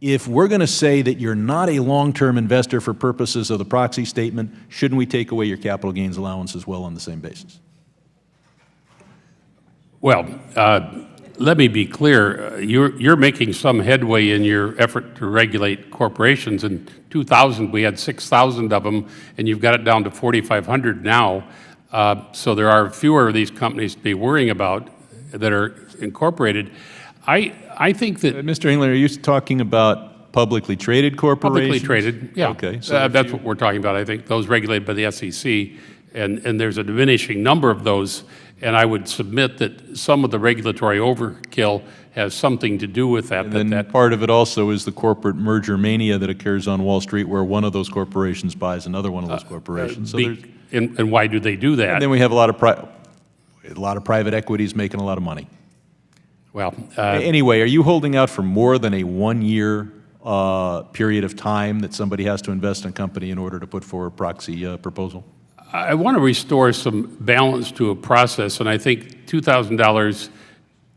If we're going to say that you're not a long-term investor for purposes of the proxy statement, shouldn't we take away your capital gains allowance as well on the same basis? Well, let me be clear. You're making some headway in your effort to regulate corporations. In 2000, we had 6,000 of them, and you've got it down to 4,500 now. So there are fewer of these companies to be worrying about that are incorporated. I think that Mr. Engler, are you talking about publicly traded corporations? publicly traded, yeah. Okay. So That's what we're talking about, I think, those regulated by the SEC. And there's a diminishing number of those. And I would submit that some of the regulatory overkill has something to do with that. and then part of it also is the corporate merger mania that occurs on Wall Street, where one of those corporations buys another one of those corporations. So there's, and why do they do that? and then we have a lot of private equities making a lot of money. Well, Anyway, are you holding out for more than a 1 year period of time that somebody has to invest in a company in order to put forward a proxy proposal? I want to restore some balance to a process, and I think $2,000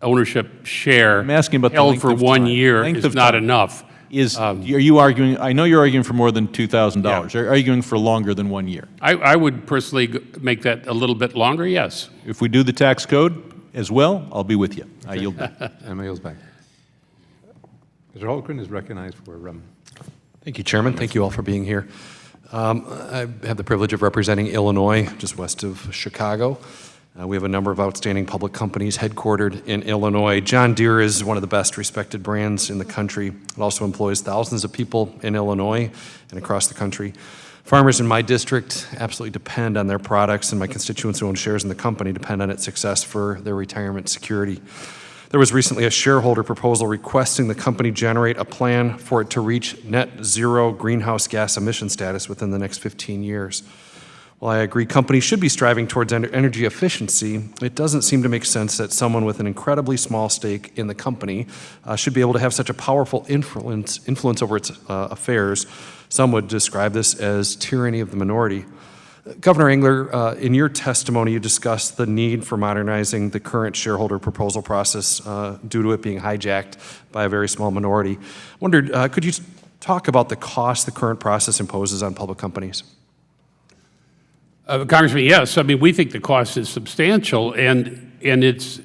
ownership share I'm asking about the held length for of 1 time. year Length is of not time. enough. Are you arguing, I know you're arguing for more than $2,000. Yeah. Are you arguing for longer than 1 year? I would personally make that a little bit longer, yes. If we do the tax code as well, I'll be with you. I yield back. Emma yields back. Mr. Holmgren is recognized for Thank you, Chairman. Thank you all for being here. I have the privilege of representing Illinois, just west of Chicago. We have a number of outstanding public companies headquartered in Illinois. John Deere is one of the best respected brands in the country. It also employs thousands of people in Illinois and across the country. Farmers in my district absolutely depend on their products, and my constituents who own shares in the company depend on its success for their retirement security. There was recently a shareholder proposal requesting the company generate a plan for it to reach net zero greenhouse gas emission status within the next 15 years. While I agree companies should be striving towards energy efficiency, it doesn't seem to make sense that someone with an incredibly small stake in the company should be able to have such a powerful influence over its affairs. Some would describe this as tyranny of the minority. Governor Engler, in your testimony, you discussed the need for modernizing the current shareholder proposal process due to it being hijacked by a very small minority. I wondered, could you talk about the cost the current process imposes on public companies? Congressman, yes. I mean, we think the cost is substantial, and it's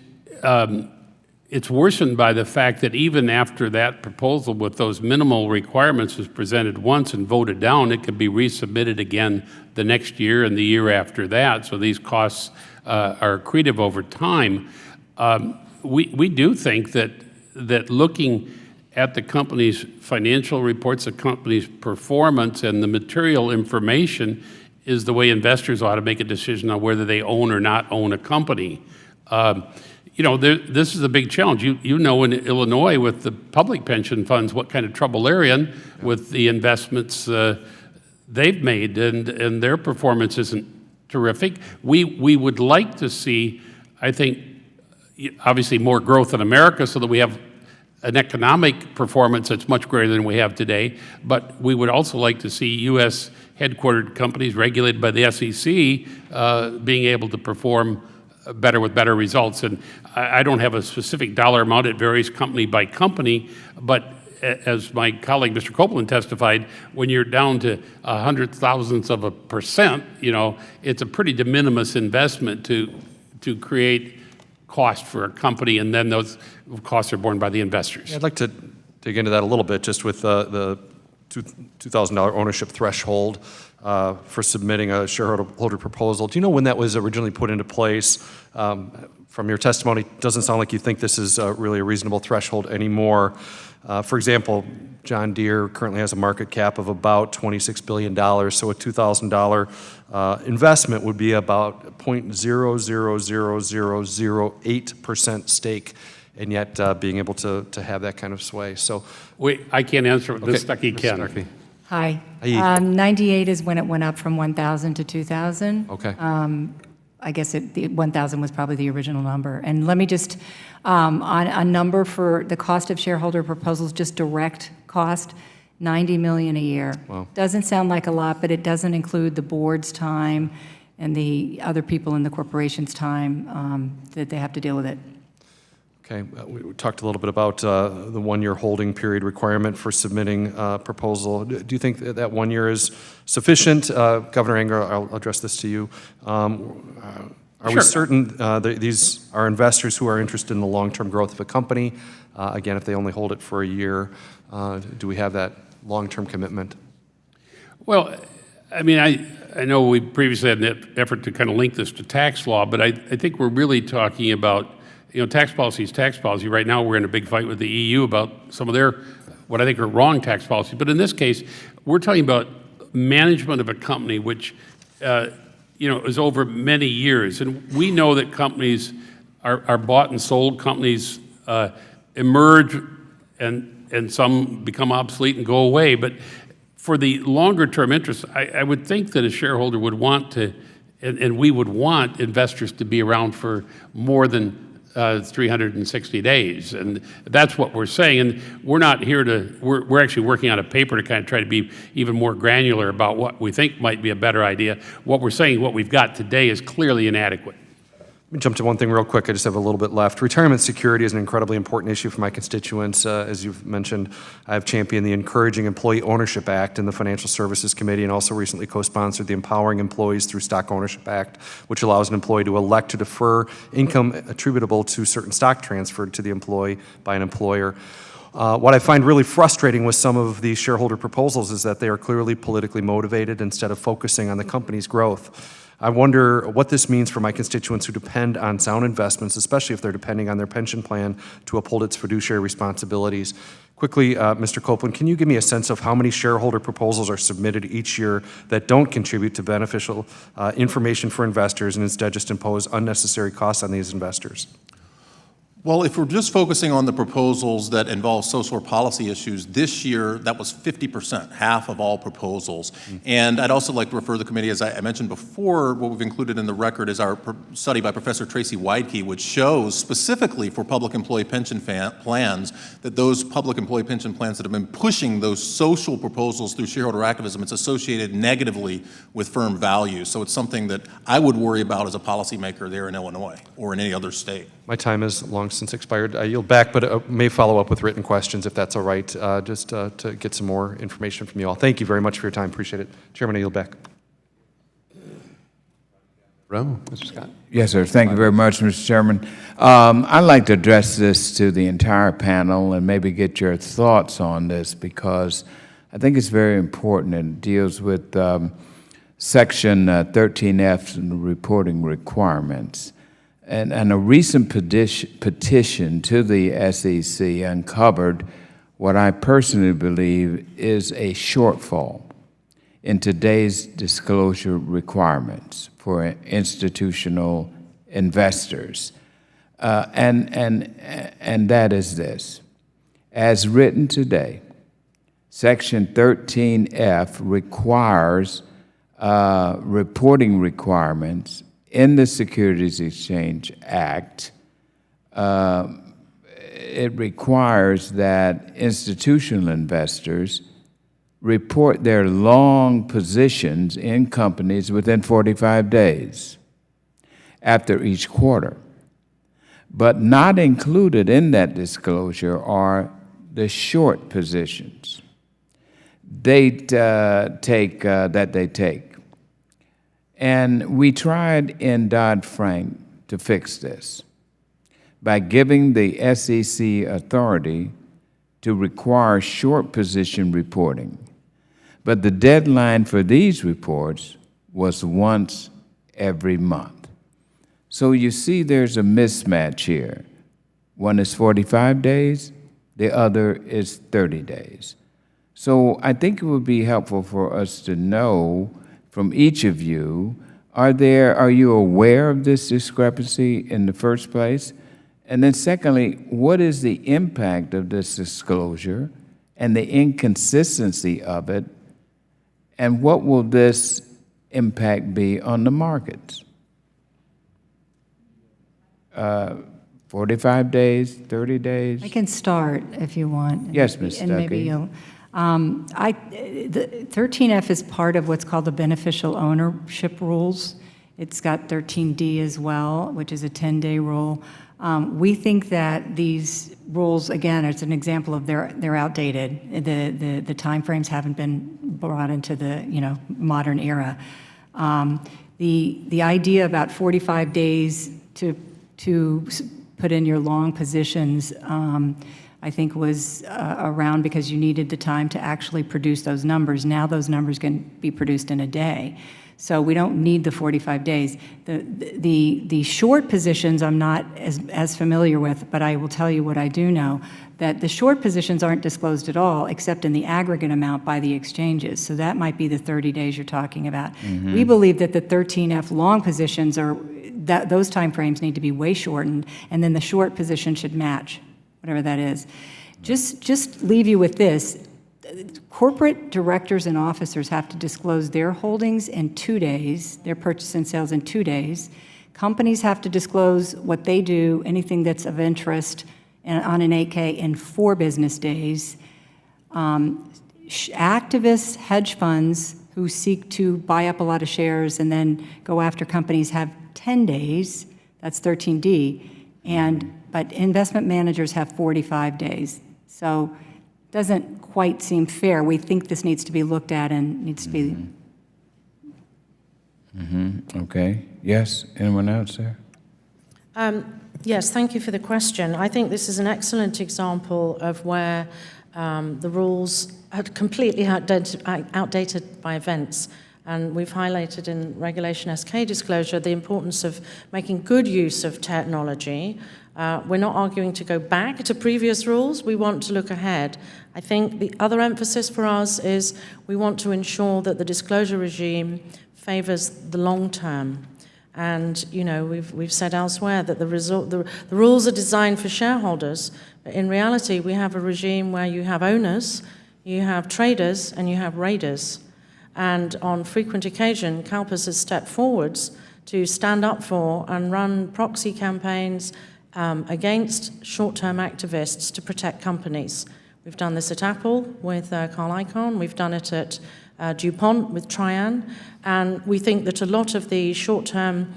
worsened by the fact that even after that proposal with those minimal requirements was presented once and voted down, it could be resubmitted again the next year and the year after that. So these costs are accretive over time. We do think that looking at the company's financial reports, the company's performance, and the material information is the way investors ought to make a decision on whether they own or not own a company. This is a big challenge. You know, in Illinois with the public pension funds, what kind of trouble they're in with the investments they've made, and their performance isn't terrific. We would like to see, I think, obviously more growth in America so that we have an economic performance that's much greater than we have today, but we would also like to see U.S. headquartered companies regulated by the SEC being able to perform better with better results. And I don't have a specific dollar amount. It varies company by company, but as my colleague Mr. Copeland testified, when you're down to 0.0001%, it's a pretty de minimis investment to create cost for a company, and then those costs are borne by the investors. I'd like to dig into that a little bit, just with the $2,000 ownership threshold for submitting a shareholder proposal. Do you know when that was originally put into place? From your testimony, it doesn't sound like you think this is really a reasonable threshold anymore. For example, John Deere currently has a market cap of about $26 billion, so a $2,000 investment would be about 0.000008% stake, and yet being able to have that kind of sway. So, Wait, I can't answer what Ms. Stuckey Ms. can. Stuckey. Hi. Hi. 98 is when it went up from 1,000 to 2,000. Okay. I guess the 1,000 was probably the original number. And let me just, on a number for the cost of shareholder proposals, just direct cost, $90 million a year. Wow. Doesn't sound like a lot, but it doesn't include the board's time and the other people in the corporation's time that they have to deal with it. Okay, we talked a little bit about the one-year holding period requirement for submitting a proposal. Do you think that 1 year is sufficient? Governor Engler, I'll address this to you. Are we Sure. certain that these are investors who are interested in the long-term growth of a company? Again, if they only hold it for a year, do we have that long-term commitment? Well, I mean, I know we previously had an effort to kind of link this to tax law, but I think we're really talking about, tax policy is tax policy. Right now, we're in a big fight with the EU about some of their, what I think are wrong tax policy. But in this case, we're talking about management of a company which, is over many years. And we know that companies are bought and sold. Companies emerge and some become obsolete and go away. But for the longer term interest, I would think that a shareholder would want to, and we would want investors to be around for more than 360 days, and that's what we're saying. And we're not here to, we're actually working on a paper to kind of try to be even more granular about what we think might be a better idea. What we're saying, what we've got today is clearly inadequate. Let me jump to one thing real quick. I just have a little bit left. Retirement security is an incredibly important issue for my constituents. As you've mentioned, I've championed the Encouraging Employee Ownership Act in the Financial Services Committee, and also recently co-sponsored the Empowering Employees Through Stock Ownership Act, which allows an employee to elect to defer income attributable to certain stock transferred to the employee by an employer. What I find really frustrating with some of these shareholder proposals is that they are clearly politically motivated instead of focusing on the company's growth. I wonder what this means for my constituents who depend on sound investments, especially if they're depending on their pension plan to uphold its fiduciary responsibilities. Quickly, Mr. Copeland, can you give me a sense of how many shareholder proposals are submitted each year that don't contribute to beneficial information for investors and instead just impose unnecessary costs on these investors? Well, if we're just focusing on the proposals that involve social or policy issues, this year that was 50%, half of all proposals. And I'd also like to refer the committee, as I mentioned before, what we've included in the record is our study by Professor Tracy Weidke, which shows specifically for public employee pension plans that those public employee pension plans that have been pushing those social proposals through shareholder activism, it's associated negatively with firm value. So it's something that I would worry about as a policymaker there in Illinois or in any other state. My time has long since expired. I yield back, but may follow up with written questions if that's all right, just to get some more information from you all. Thank you very much for your time. Appreciate it. Chairman, I yield back. Mr. Scott. Yes, sir. Thank you very much, Mr. Chairman. I'd like to address this to the entire panel and maybe get your thoughts on this, because I think it's very important and deals with Section 13F and the reporting requirements. And a recent petition to the SEC uncovered what I personally believe is a shortfall in today's disclosure requirements for institutional investors. And that is this. As written today, Section 13F requires reporting requirements in the Securities Exchange Act. It requires that institutional investors report their long positions in companies within 45 days after each quarter. But not included in that disclosure are the short positions they take. And we tried in Dodd-Frank to fix this by giving the SEC authority to require short position reporting. But the deadline for these reports was once every month. So you see there's a mismatch here. One is 45 days, the other is 30 days. So I think it would be helpful for us to know from each of you, are you aware of this discrepancy in the first place? And then secondly, what is the impact of this disclosure and the inconsistency of it? And what will this impact be on the markets? 45 days, 30 days? I can start if you want. Yes, Ms. And maybe Stuckey. the 13F is part of what's called the beneficial ownership rules. It's got 13D as well, which is a 10-day rule. We think that these rules, again, it's an example of they're outdated. The timeframes haven't been brought into the modern era. The idea about 45 days to put in your long positions, I think was around because you needed the time to actually produce those numbers. Now those numbers can be produced in a day. So we don't need the 45 days. The short positions I'm not as familiar with, but I will tell you what I do know, that the short positions aren't disclosed at all except in the aggregate amount by the exchanges. So that might be the 30 days you're talking about. We believe that the 13F long positions those timeframes need to be way shortened, and then the short position should match, whatever that is. Just leave you with this. Corporate directors and officers have to disclose their holdings in 2 days, their purchase and sales in 2 days. Companies have to disclose what they do, anything that's of interest on an 8K in 4 business days. Activists, hedge funds who seek to buy up a lot of shares and then go after companies have 10 days, that's 13D, but investment managers have 45 days. So it doesn't quite seem fair. We think this needs to be looked at and needs to be. Okay. Yes. Anyone else there? Yes, thank you for the question. I think this is an excellent example of where the rules are completely outdated by events. And we've highlighted in Regulation SK disclosure the importance of making good use of technology. We're not arguing to go back to previous rules. We want to look ahead. I think the other emphasis for us is we want to ensure that the disclosure regime favors the long term. And we've said elsewhere that the rules are designed for shareholders. But in reality, we have a regime where you have owners, you have traders, and you have raiders. And on frequent occasion, CalPERS has stepped forwards to stand up for and run proxy campaigns against short-term activists to protect companies. We've done this at Apple with Carl Icahn. We've done it at DuPont with Trian. And we think that a lot of the short-term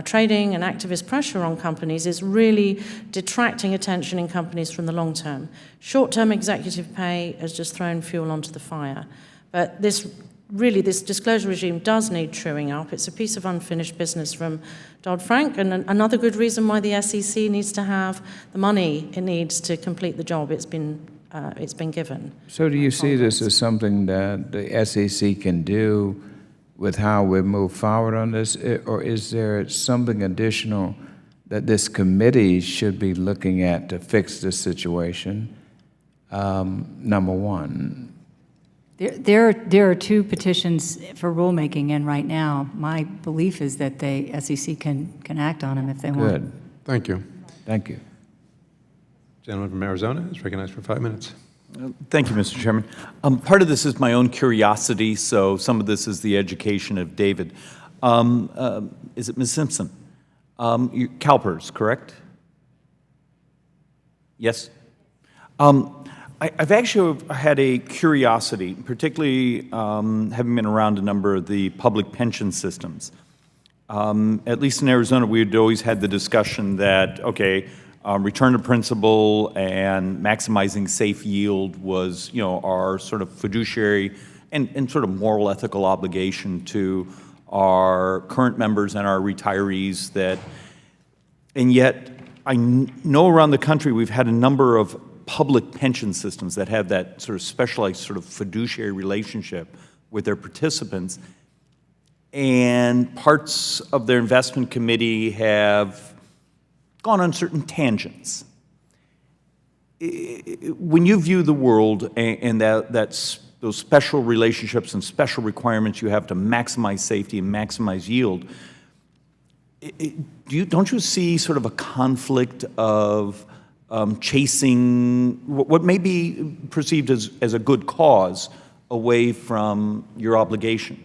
trading and activist pressure on companies is really detracting attention in companies from the long term. Short-term executive pay has just thrown fuel onto the fire. But this disclosure regime does need truing up. It's a piece of unfinished business from Dodd-Frank, and another good reason why the SEC needs to have the money it needs to complete the job it's been given. So do you see this as something that the SEC can do with how we move forward on this, or is there something additional that this committee should be looking at to fix this situation? Number one. There are 2 petitions for rulemaking in right now. My belief is that the SEC can act on them if they want. Good. Thank you. Thank you. Gentleman from Arizona is recognized for 5 minutes. Thank you, Mr. Chairman. Part of this is my own curiosity, so some of this is the education of David. Is it Ms. Simpson? CalPERS, correct? Yes? I've actually had a curiosity, particularly having been around a number of the public pension systems. At least in Arizona, we had always had the discussion that, okay, return to principal and maximizing safe yield was, our sort of fiduciary and sort of moral ethical obligation to our current members and our retirees and yet I know around the country we've had a number of public pension systems that have that sort of specialized sort of fiduciary relationship with their participants, and parts of their investment committee have gone on certain tangents. when you view the world and that's those special relationships and special requirements you have to maximize safety and maximize yield, don't you see sort of a conflict of chasing what may be perceived as a good cause away from your obligation?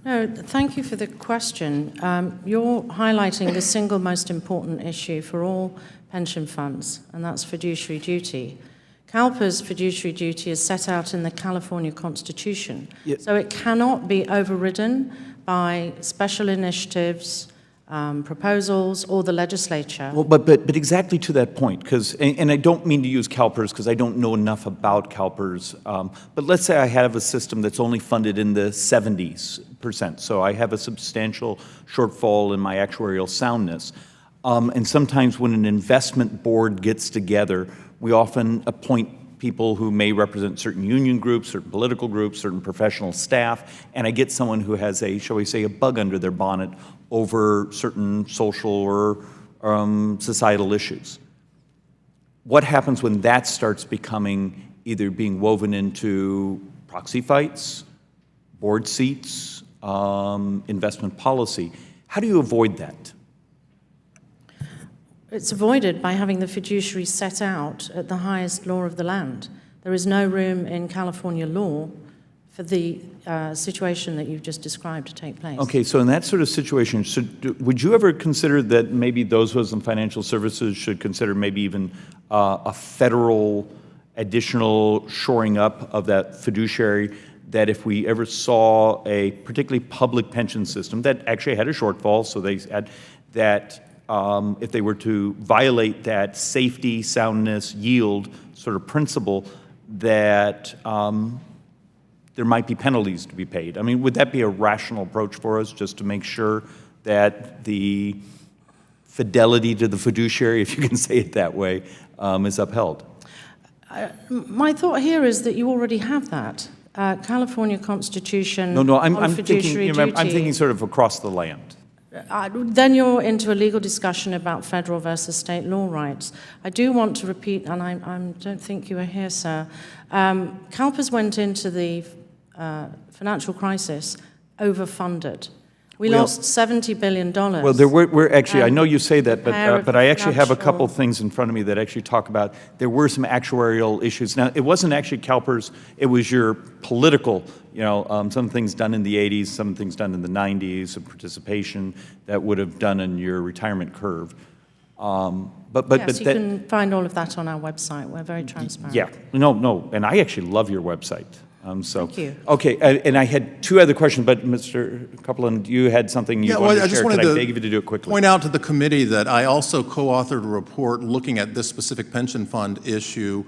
No, thank you for the question. You're highlighting the single most important issue for all pension funds, and that's fiduciary duty. CalPERS fiduciary duty is set out in the California Constitution, so it cannot be overridden by special initiatives, proposals, or the legislature. Well, but exactly to that point, because, and I don't mean to use CalPERS because I don't know enough about CalPERS, but let's say I have a system that's only funded in the 70%, so I have a substantial shortfall in my actuarial soundness. And sometimes when an investment board gets together, we often appoint people who may represent certain union groups, certain political groups, certain professional staff, and I get someone who has a, shall we say, a bug under their bonnet over certain social or societal issues. What happens when that starts becoming either being woven into proxy fights, board seats, investment policy? How do you avoid that? It's avoided by having the fiduciary set out at the highest law of the land. There is no room in California law for the situation that you've just described to take place. Okay, so in that sort of situation, would you ever consider that maybe those of us in financial services should consider maybe even a federal additional shoring up of that fiduciary, that if we ever saw a particularly public pension system that actually had a shortfall, so they had that if they were to violate that safety, soundness, yield sort of principle, that there might be penalties to be paid. I mean, would that be a rational approach for us, just to make sure that the fidelity to the fiduciary, if you can say it that way, is upheld? My thought here is that you already have that. California Constitution No, on I'm fiduciary duty. I'm thinking sort of across the land. Then you're into a legal discussion about federal versus state law rights. I do want to repeat, and I don't think you were here, sir. CalPERS went into the financial crisis overfunded. We lost $70 billion. Well, we're actually, I know you say that, but I actually have a couple things in front of me that actually talk about, there were some actuarial issues. Now, it wasn't actually CalPERS, it was your political, some things done in the 80s, some things done in the 90s, some participation that would have done in your retirement curve. Yes, you can find all of that on our website. We're very transparent. Yeah, no, and I actually love your website. Thank you. Okay, and I had two other questions, but Mr. Copeland, you had something you wanted to share. I just wanted Could I beg you to do it quickly? Point out to the committee that I also co-authored a report looking at this specific pension fund issue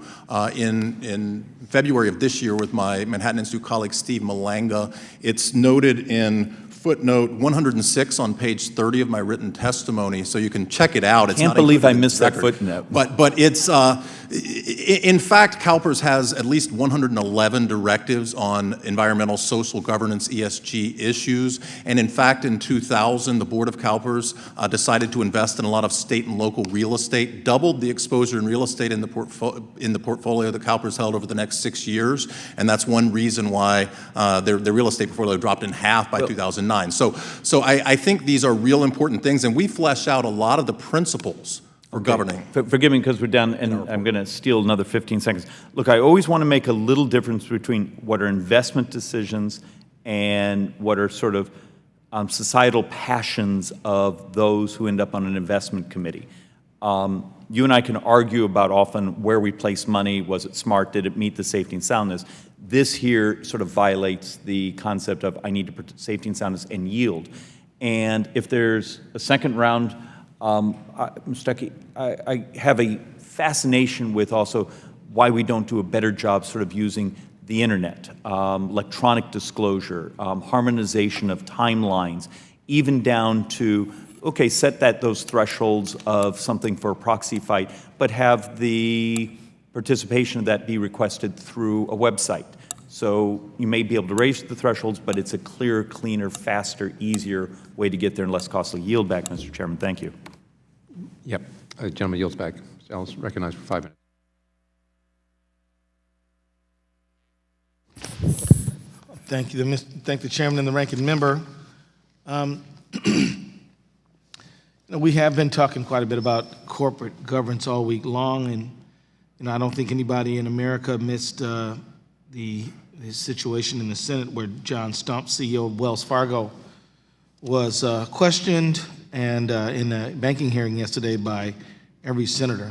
in February of this year with my Manhattan Institute colleague Steve Malanga. It's noted in footnote 106 on page 30 of my written testimony, so you can check it out. It's Can't not believe I included in the missed that record. footnote. But it's, in fact, CalPERS has at least 111 directives on environmental, social governance, ESG issues. And in fact, in 2000, the board of CalPERS decided to invest in a lot of state and local real estate, doubled the exposure in real estate in the portfolio that CalPERS held over the next 6 years. And that's one reason why their real estate portfolio dropped in half by 2009. So I think these are real important things, and we flesh out a lot of the principles for governing. Forgive me because we're down, and I'm going to steal another 15 seconds. Look, I always want to make a little difference between what are investment decisions and what are sort of societal passions of those who end up on an investment committee. You and I can argue about often where we place money. Was it smart? Did it meet the safety and soundness? This here sort of violates the concept of I need to protect safety and soundness and yield. And if there's a second round, Mr. Stuckey, I have a fascination with also why we don't do a better job sort of using the internet, electronic disclosure, harmonization of timelines, even down to, okay, set those thresholds of something for a proxy fight, but have the participation of that be requested through a website. So you may be able to raise the thresholds, but it's a clearer, cleaner, faster, easier way to get there and less costly. Yield back, Mr. Chairman. Thank you. Yep. Gentleman yields back. I'll recognize for 5 minutes. Thank you, thank the chairman and the ranking member. We have been talking quite a bit about corporate governance all week long, and I don't think anybody in America missed the situation in the Senate where John Stump, CEO of Wells Fargo, was questioned and in a banking hearing yesterday by every senator.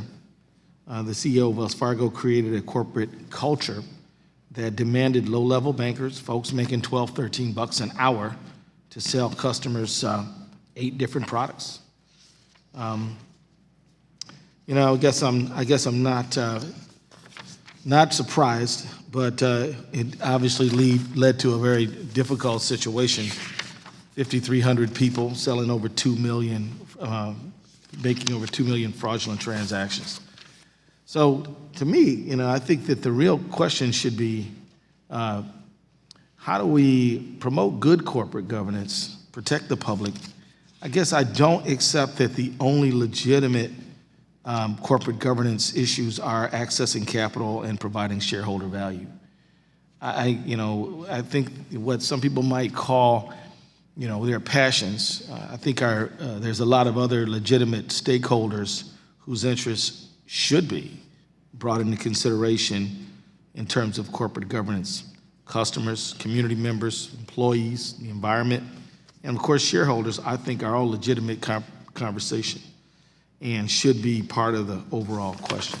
The CEO of Wells Fargo created a corporate culture that demanded low-level bankers, folks making $12, $13 an hour, to sell customers 8 different products. I guess I'm not surprised, but it obviously led to a very difficult situation. 5,300 people selling over 2 million, making over 2 million fraudulent transactions. So to me, I think that the real question should be, how do we promote good corporate governance, protect the public? I guess I don't accept that the only legitimate corporate governance issues are accessing capital and providing shareholder value. I think what some people might call, their passions, I think there's a lot of other legitimate stakeholders whose interests should be brought into consideration in terms of corporate governance. Customers, community members, employees, the environment, and of course shareholders, I think are all legitimate conversation and should be part of the overall question.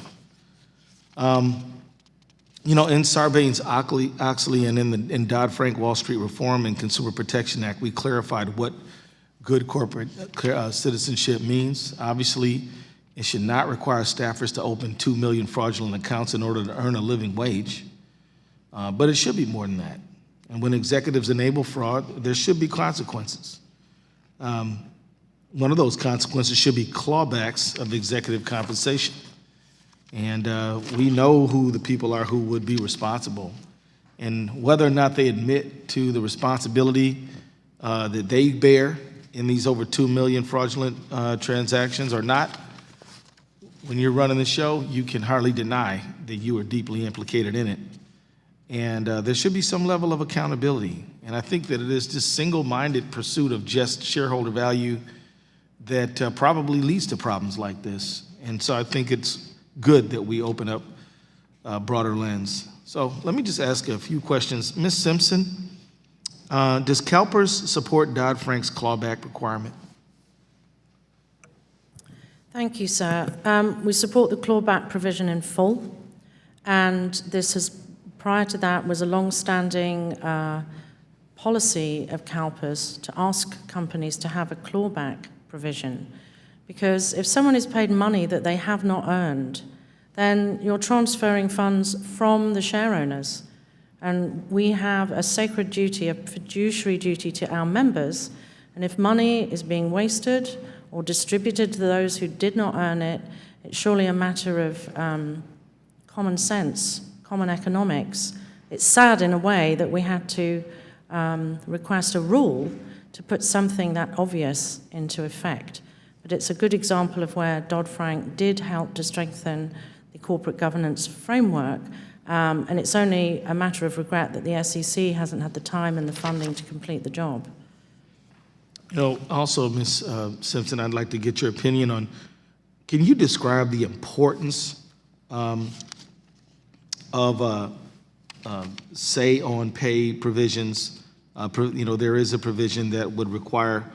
In Sarbanes-Oxley and in Dodd-Frank Wall Street Reform and Consumer Protection Act, we clarified what good corporate citizenship means. Obviously, it should not require staffers to open 2 million fraudulent accounts in order to earn a living wage, but it should be more than that. And when executives enable fraud, there should be consequences. One of those consequences should be clawbacks of executive compensation. And we know who the people are who would be responsible. And whether or not they admit to the responsibility that they bear in these over 2 million fraudulent transactions or not, when you're running the show, you can hardly deny that you are deeply implicated in it. And there should be some level of accountability. And I think that it is this single-minded pursuit of just shareholder value that probably leads to problems like this. And so I think it's good that we open up a broader lens. So let me just ask a few questions. Ms. Simpson, does CalPERS support Dodd-Frank's clawback requirement? Thank you, sir. We support the clawback provision in full, and prior to that was a long-standing policy of CalPERS to ask companies to have a clawback provision. Because if someone is paid money that they have not earned, then you're transferring funds from the share owners. And we have a sacred duty, a fiduciary duty to our members, and if money is being wasted or distributed to those who did not earn it, it's surely a matter of common sense, common economics. It's sad in a way that we had to request a rule to put something that obvious into effect. But it's a good example of where Dodd-Frank did help to strengthen the corporate governance framework, and it's only a matter of regret that the SEC hasn't had the time and the funding to complete the job. Also, Ms. Simpson, I'd like to get your opinion on, can you describe the importance of say-on-pay provisions? There is a provision that would require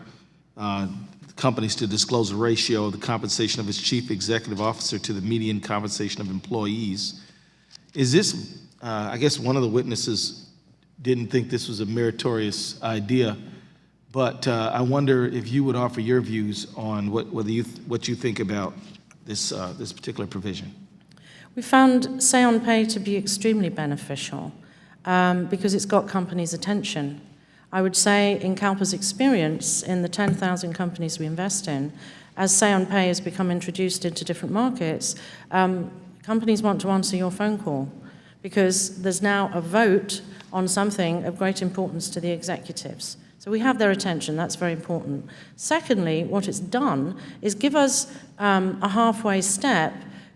companies to disclose a ratio of the compensation of its chief executive officer to the median compensation of employees. Is this, I guess one of the witnesses didn't think this was a meritorious idea, but I wonder if you would offer your views on what you think about this particular provision. We found say-on-pay to be extremely beneficial because it's got companies' attention. I would say, in CalPERS' experience, in the 10,000 companies we invest in, as say-on-pay has become introduced into different markets, companies want to answer your phone call because there's now a vote on something of great importance to the executives. So So we have their attention. That's very important. Secondly, what it's done is give us a halfway step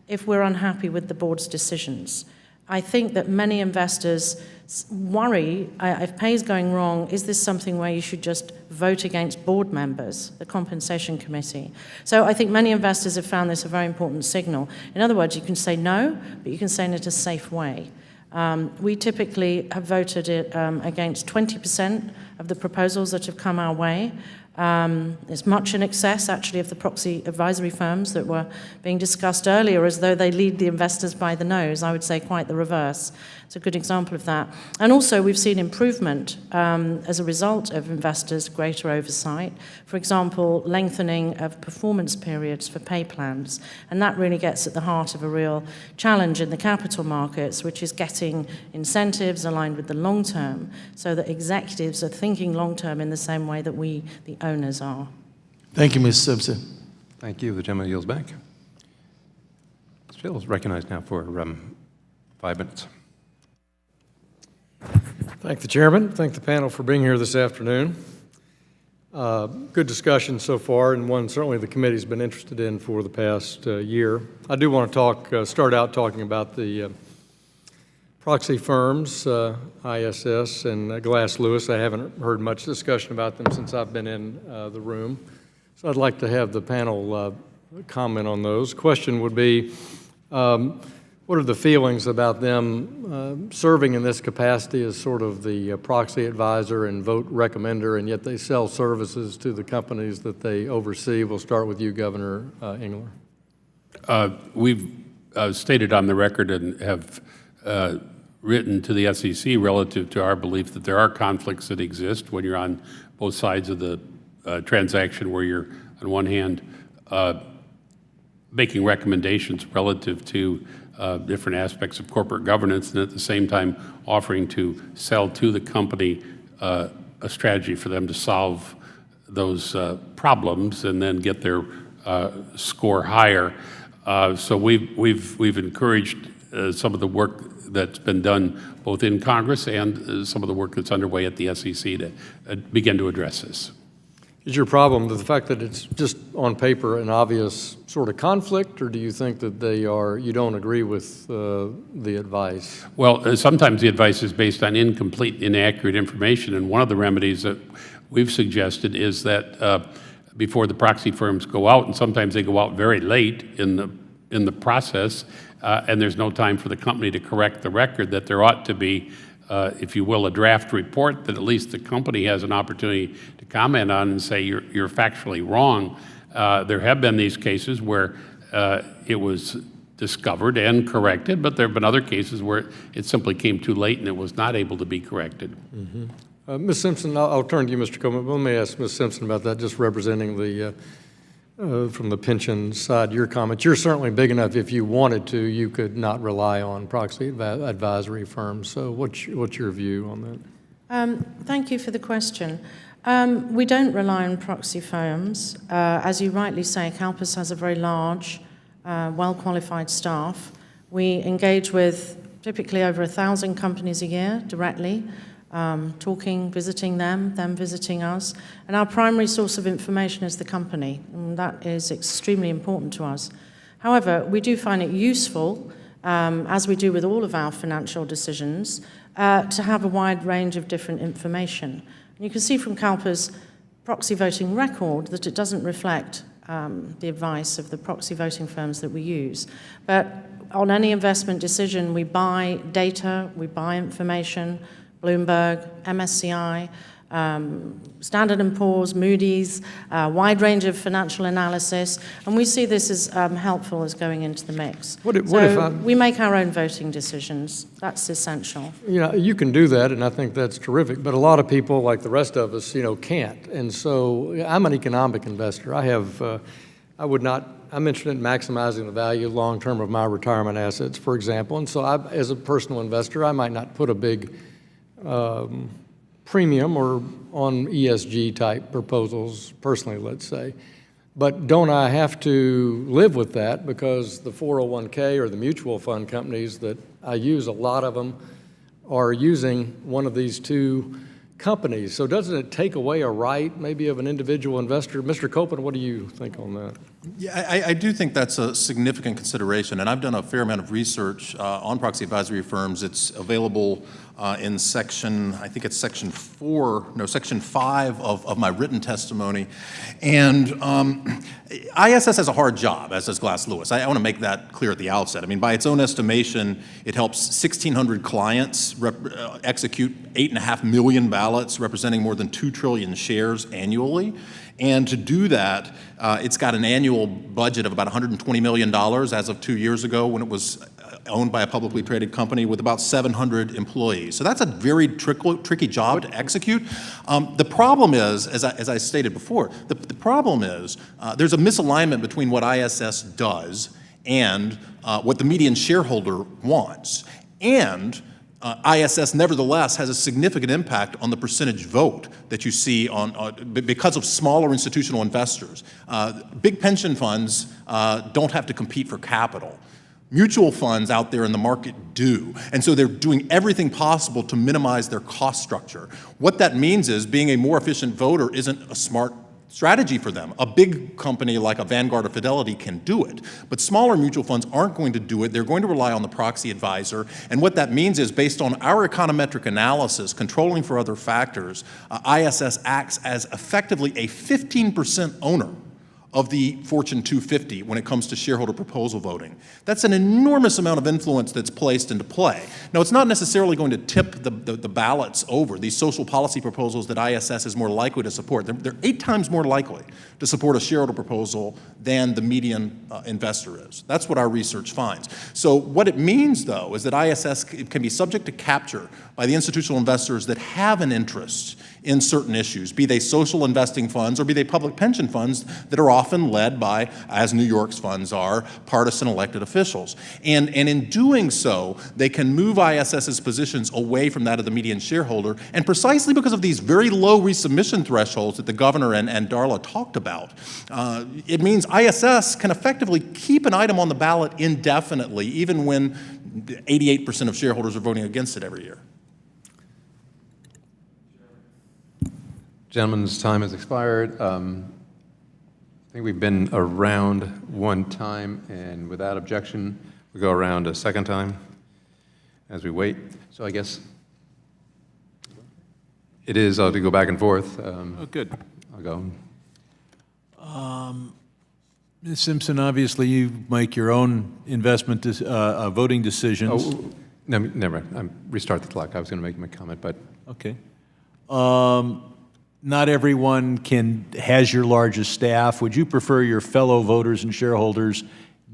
if we're unhappy with the board's decisions. I think that many investors worry, if pay is going wrong, is this something where you should just vote against board members, the compensation committee? So I think many investors have found this a very important signal. In other words, you can say no, but you can say it in a safe way. We typically have voted against 20% of the proposals that have come our way. It's much in excess, actually, of the proxy advisory firms that were being discussed earlier, as though they lead the investors by the nose. I would say quite the reverse. It's a good example of that. And also, we've seen improvement as a result of investors' greater oversight. For example, lengthening of performance periods for pay plans. And that really gets at the heart of a real challenge in the capital markets, which is getting incentives aligned with the long term, so that executives are thinking long term in the same way that we, the owners, are. Thank you, Ms. Simpson. Thank you. The gentleman yields back. Ms. Field is recognized now for 5 minutes. Thank the chairman. Thank the panel for being here this afternoon. Good discussion so far, and one certainly the committee's been interested in for the past year. I do want to start out talking about the proxy firms, ISS and Glass Lewis. I haven't heard much discussion about them since I've been in the room. So I'd like to have the panel comment on those. Question would be, what are the feelings about them serving in this capacity as sort of the proxy advisor and vote recommender, and yet they sell services to the companies that they oversee? We'll start with you, Governor Engler. We've stated on the record and have written to the SEC relative to our belief that there are conflicts that exist when you're on both sides of the transaction, where you're, on one hand, making recommendations relative to different aspects of corporate governance, and at the same time offering to sell to the company a strategy for them to solve those problems and then get their score higher. So we've encouraged some of the work that's been done both in Congress and some of the work that's underway at the SEC to begin to address this. Is your problem the fact that it's just on paper an obvious sort of conflict, or do you think that you don't agree with the advice? Well, sometimes the advice is based on incomplete, inaccurate information, and one of the remedies that we've suggested is that before the proxy firms go out, and sometimes they go out very late in the process, and there's no time for the company to correct the record, that there ought to be, if you will, a draft report that at least the company has an opportunity to comment on and say you're factually wrong. There have been these cases where it was discovered and corrected, but there have been other cases where it simply came too late and it was not able to be corrected. Mm-hmm. Ms. Simpson, I'll turn to you, Mr. Coleman. Let me ask Ms. Simpson about that, just representing the from the pension side, your comments. You're certainly big enough, if you wanted to, you could not rely on proxy advisory firms. So what's your view on that? Thank you for the question. We don't rely on proxy firms. As you rightly say, CalPERS has a very large, well-qualified staff. We engage with typically over 1,000 companies a year directly, talking, visiting them visiting us. And our primary source of information is the company, and that is extremely important to us. However, we do find it useful, as we do with all of our financial decisions, to have a wide range of different information. And you can see from CalPERS' proxy voting record that it doesn't reflect the advice of the proxy voting firms that we use. But on any investment decision, we buy data, we buy information, Bloomberg, MSCI, Standard & Poor's, Moody's, wide range of financial analysis, and we see this as helpful as going into the mix. We make our own voting decisions. That's essential. You can do that, and I think that's terrific, but a lot of people, like the rest of us, can't. And so I'm an economic investor. I'm interested in maximizing the value long-term of my retirement assets, for example, and so as a personal investor, I might not put a big premium or on ESG type proposals personally, let's say. But don't I have to live with that because the 401k or the mutual fund companies that I use, a lot of them are using one of these two companies. So doesn't it take away a right maybe of an individual investor? Mr. Copeland, what do you think on that? Yeah, I do think that's a significant consideration, and I've done a fair amount of research on proxy advisory firms. It's available in section 5 of my written testimony. And ISS has a hard job, as does Glass Lewis. I want to make that clear at the outset. I mean, by its own estimation, it helps 1,600 clients execute 8.5 million ballots, representing more than 2 trillion shares annually. And to do that, it's got an annual budget of about $120 million as of 2 years ago when it was owned by a publicly traded company with about 700 employees. So that's a very tricky job to execute. The problem is, as I stated before, the problem is there's a misalignment between what ISS does and what the median shareholder wants. And ISS nevertheless has a significant impact on the percentage vote that you see because of smaller institutional investors. Big pension funds don't have to compete for capital. Mutual funds out there in the market do, and so they're doing everything possible to minimize their cost structure. What that means is being a more efficient voter isn't a smart strategy for them. A big company like a Vanguard or Fidelity can do it, but smaller mutual funds aren't going to do it. They're going to rely on the proxy advisor, and what that means is, based on our econometric analysis, controlling for other factors, ISS acts as effectively a 15% owner of the Fortune 250 when it comes to shareholder proposal voting. That's an enormous amount of influence that's placed into play. Now, it's not necessarily going to tip the ballots over. These social policy proposals that ISS is more likely to support, they're 8 times more likely to support a shareholder proposal than the median investor is. That's what our research finds. So what it means, though, is that ISS can be subject to capture by the institutional investors that have an interest in certain issues, be they social investing funds or be they public pension funds that are often led by, as New York's funds are, partisan elected officials. And in doing so, they can move ISS's positions away from that of the median shareholder, and precisely because of these very low resubmission thresholds that the governor and Darla talked about, it means ISS can effectively keep an item on the ballot indefinitely, even when 88% of shareholders are voting against it every year. Gentlemen's time has expired. I think we've been around one time, and without objection, we go around a second time as we wait. So I guess it is to go back and forth. Oh, good. I'll go. Ms. Simpson, obviously you make your own investment voting decisions. Oh, no, never mind. Restart the clock. I was going to make my comment, but okay. Not everyone has your largest staff. Would you prefer your fellow voters and shareholders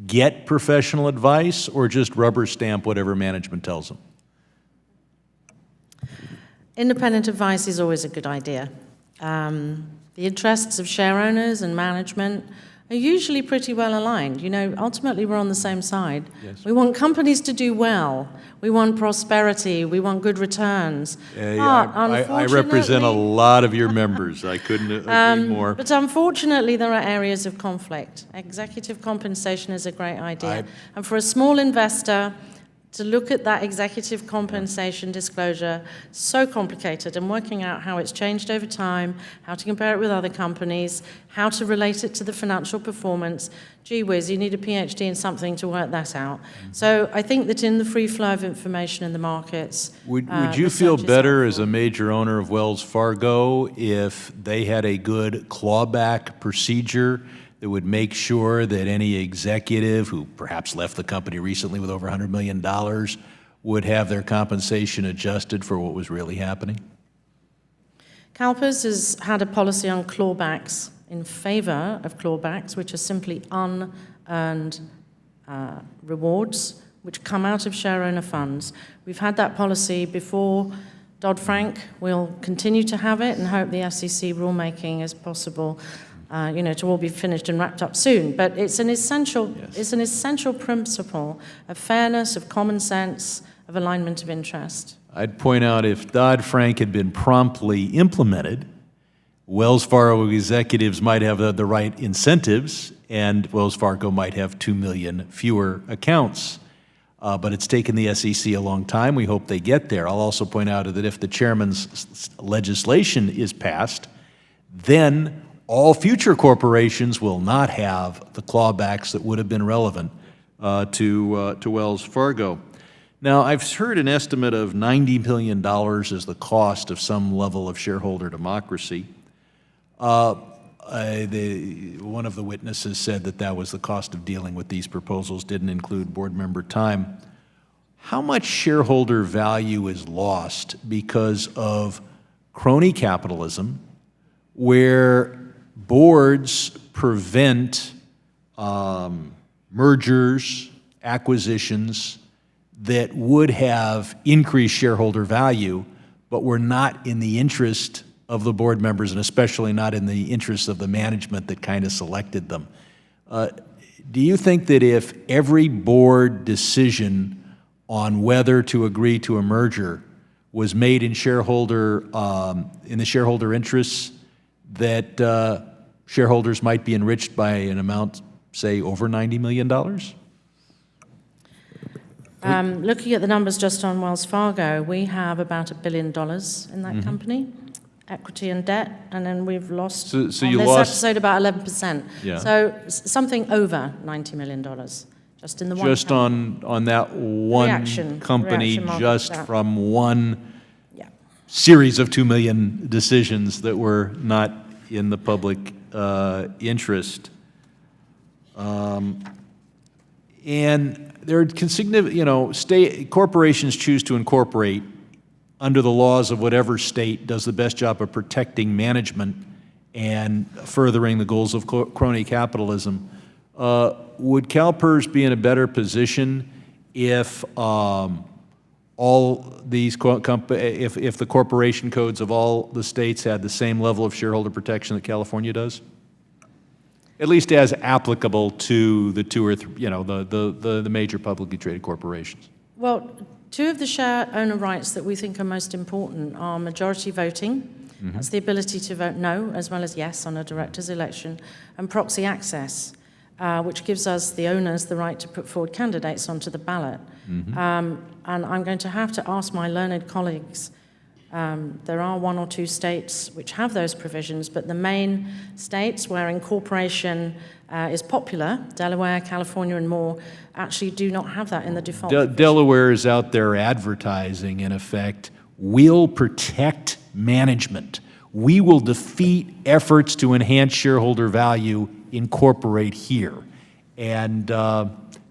get professional advice or just rubber stamp whatever management tells them? Independent advice is always a good idea. The interests of share owners and management are usually pretty well aligned. You know, ultimately we're on the same side. Yes. We want companies to do well. We want prosperity. We want good returns. I represent a lot of your members. I couldn't agree more. But unfortunately, there are areas of conflict. Executive compensation is a great idea. And for a small investor to look at that executive compensation disclosure, so complicated, and working out how it's changed over time, how to compare it with other companies, how to relate it to the financial performance. Gee whiz, you need a PhD in something to work that out. So I think that in the free flow of information in the markets, Would you feel better as a major owner of Wells Fargo if they had a good clawback procedure that would make sure that any executive who perhaps left the company recently with over $100 million would have their compensation adjusted for what was really happening? CalPERS has had a policy on clawbacks in favor of clawbacks, which are simply unearned rewards, which come out of share owner funds. We've had that policy before Dodd-Frank. We'll continue to have it and hope the SEC rulemaking is possible, to all be finished and wrapped up soon. But it's an essential, it's an essential principle of fairness, of common sense, of alignment of interest. I'd point out if Dodd-Frank had been promptly implemented, Wells Fargo executives might have the right incentives, and Wells Fargo might have 2 million fewer accounts. but it's taken the SEC a long time. We hope they get there. I'll also point out that if the chairman's legislation is passed, then all future corporations will not have the clawbacks that would have been relevant to Wells Fargo. Now, I've heard an estimate of $90 million as the cost of some level of shareholder democracy. One of the witnesses said that that was the cost of dealing with these proposals, didn't include board member time. How much shareholder value is lost because of crony capitalism, where boards prevent mergers, acquisitions that would have increased shareholder value, but were not in the interest of the board members, and especially not in the interest of the management that kind of selected them? Do you think that if every board decision on whether to agree to a merger was made in the shareholder interests, that shareholders might be enriched by an amount, say, over $90 million? Looking at the numbers just on Wells Fargo, we have about $1 billion in that company, equity and debt, and then we've lost So on you this lost- episode about 11%. Yeah. So something over $90 million just in the one Just company. on that one company, reaction market, just that. from one Yeah. series of 2 million decisions that were not in the public interest. And there are significant, corporations choose to incorporate under the laws of whatever state does the best job of protecting management and furthering the goals of crony capitalism. Would CalPERS be in a better position if all these if the corporation codes of all the states had the same level of shareholder protection that California does? At least as applicable to the two or three, the major publicly traded corporations. Well, two of the share owner rights that we think are most important are majority voting, that's the ability to vote no as well as yes on a director's election, and proxy access, which gives us, the owners, the right to put forward candidates onto the ballot. And I'm going to have to ask my learned colleagues. There are one or two states which have those provisions, but the main states where incorporation is popular, Delaware, California, and more, actually do not have that in the default. Delaware is out there advertising, in effect, we'll protect management. We will defeat efforts to enhance shareholder value, incorporate here. And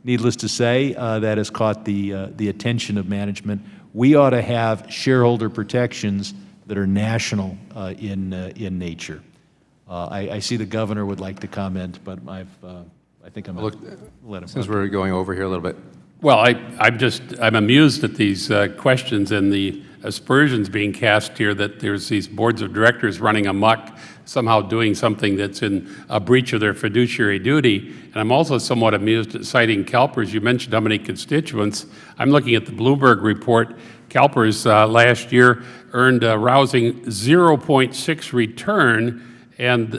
needless to say, that has caught the attention of management. We ought to have shareholder protections that are national in nature. I see the governor would like to comment, but I think I'm going to let him. Since we're going over here a little bit. Well, I'm amused at these questions and the aspersions being cast here that there's these boards of directors running amok, somehow doing something that's in a breach of their fiduciary duty. And I'm also somewhat amused at citing CalPERS. You mentioned how many constituents. I'm looking at the Bloomberg report. CalPERS last year earned a rousing 0.6 return, and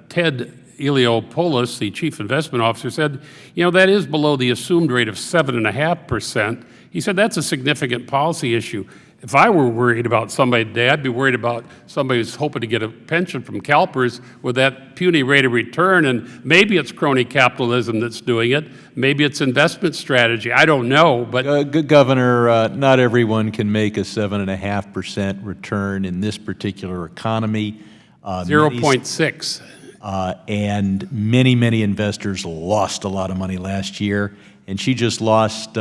Ted Iliopoulos, the chief investment officer, said, that is below the assumed rate of 7.5%. He said that's a significant policy issue. If I were worried about somebody today, I'd be worried about somebody who's hoping to get a pension from CalPERS with that puny rate of return, and maybe it's crony capitalism that's doing it. Maybe it's investment strategy. I don't know, but... Good Governor, not everyone can make a 7.5% return in this particular economy. 0.6. And many investors lost a lot of money last year, and she just lost...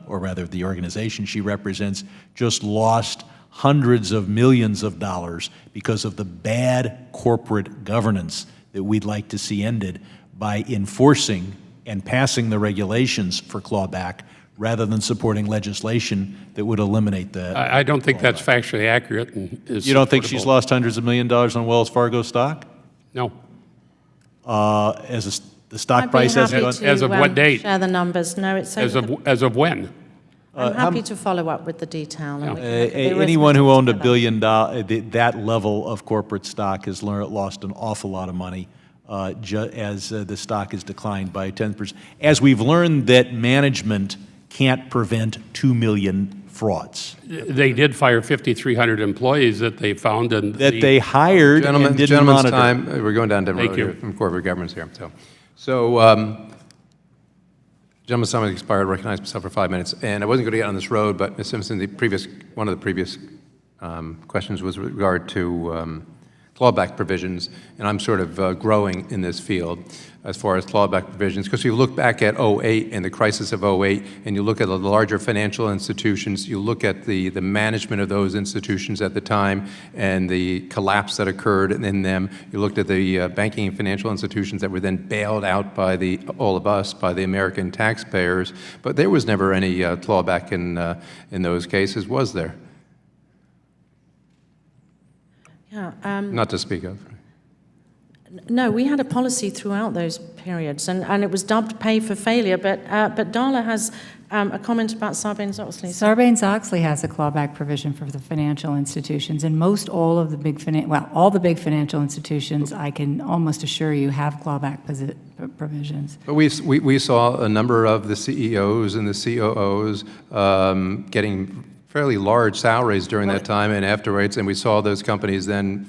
or rather the organization she represents, just lost hundreds of millions of dollars because of the bad corporate governance that we'd like to see ended by enforcing and passing the regulations for clawback rather than supporting legislation that would eliminate that. I don't think that's factually accurate. And you don't think she's lost hundreds of millions of dollars on Wells Fargo stock? No. The stock price has gone... As of what date? Share the numbers. No, it's as of when? I'm happy to follow up with the detail. And we can look at the anyone who owned $1 arithmetic billion, that level of corporate stock has lost an awful lot of money as the stock has declined by 10%. As we've learned that management can't prevent 2 million frauds They did fire 5,300 employees that they found, and that they hired and didn't Gentlemen's monitor. time, we're going down different Thank road you. here from corporate governance here. Gentleman's time has expired. I recognize myself for 5 minutes. And I wasn't going to get on this road, but Ms. Simpson, one of the previous questions was with regard to clawback provisions, and I'm sort of growing in this field as far as clawback provisions, because you look back at '08 and the crisis of '08, and you look at the larger financial institutions, you look at the management of those institutions at the time and the collapse that occurred in them, you looked at the banking and financial institutions that were then bailed out by all of us, by the American taxpayers, but there was never any clawback in those cases, was there? Yeah, Not to speak of. no, we had a policy throughout those periods, and it was dubbed pay for failure, but Darla has a comment about Sarbanes-Oxley. Sarbanes-Oxley has a clawback provision for the financial institutions, and all the big financial institutions, I can almost assure you, have clawback provisions. But we saw a number of the CEOs and the COOs getting fairly large salaries during that time and afterwards, and we saw those companies then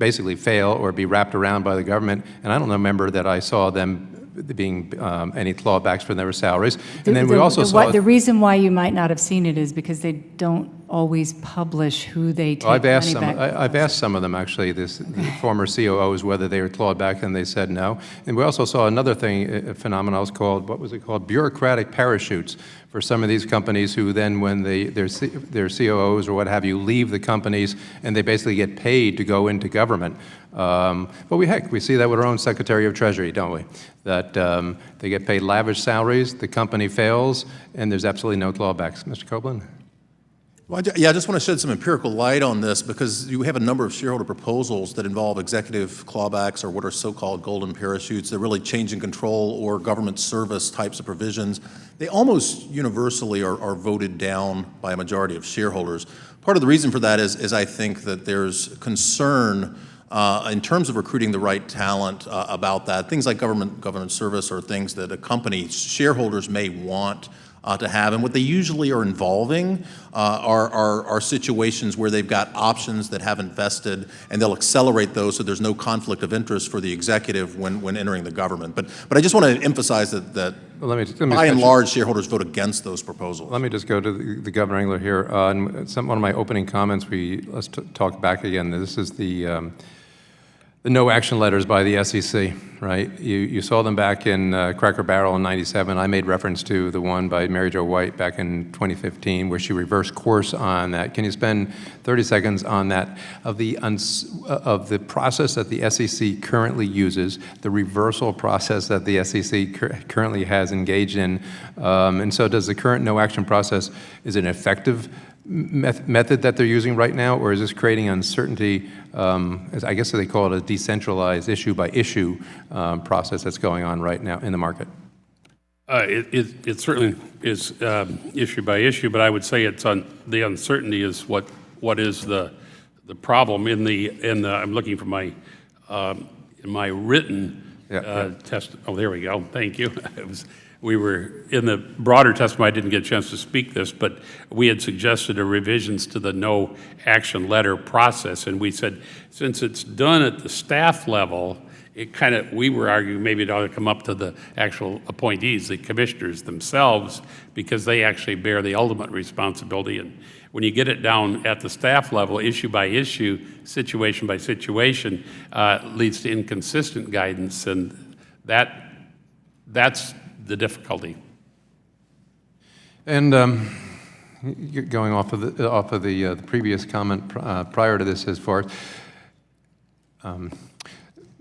basically fail or be wrapped around by the government, and I don't remember that I saw them being any clawbacks for their salaries. And then we also saw... The reason why you might not have seen it is because they don't always publish who they take money back. I've asked some of them, actually, the former COOs, whether they were clawed back, and they said no. And we also saw another thing, a phenomenon was called, what was it called? Bureaucratic parachutes for some of these companies who then, when their COOs or what have you, leave the companies, and they basically get paid to go into government. But we see that with our own Secretary of Treasury, don't we? That they get paid lavish salaries, the company fails, and there's absolutely no clawbacks. Mr. Copeland? Well, I just want to shed some empirical light on this because you have a number of shareholder proposals that involve executive clawbacks or what are so-called golden parachutes. They're really change in control or government service types of provisions. They almost universally are voted down by a majority of shareholders. Part of the reason for that is I think that there's concern in terms of recruiting the right talent about that. Things like government service are things that a company, shareholders may want to have, and what they usually are involving are situations where they've got options that haven't vested, and they'll accelerate those so there's no conflict of interest for the executive when entering the government. But I just want to emphasize that Let me by and large, shareholders vote against those proposals. Let me just go to the Governor Engler here. One of my opening comments, let's talk back again. This is the no action letters by the SEC, right? You saw them back in Cracker Barrel in '97. I made reference to the one by Mary Jo White back in 2015 where she reversed course on that. Can you spend 30 seconds on that, of the process that the SEC currently uses, the reversal process that the SEC currently has engaged in? And so does the current no action process, is it an effective method that they're using right now, or is this creating uncertainty, as I guess they call it a decentralized issue-by-issue process that's going on right now in the market? It certainly is issue by issue, but I would say the uncertainty is what is the problem in I'm looking for my in my written test. Oh, there we go. Thank you. We were in the broader testimony. I didn't get a chance to speak this, but we had suggested revisions to the no action letter process, and we said since it's done at the staff level, we were arguing maybe it ought to come up to the actual appointees, the commissioners themselves, because they actually bear the ultimate responsibility. And when you get it down at the staff level, issue by issue, situation by situation, leads to inconsistent guidance, and that's the difficulty. And going off of the previous comment prior to this, as far as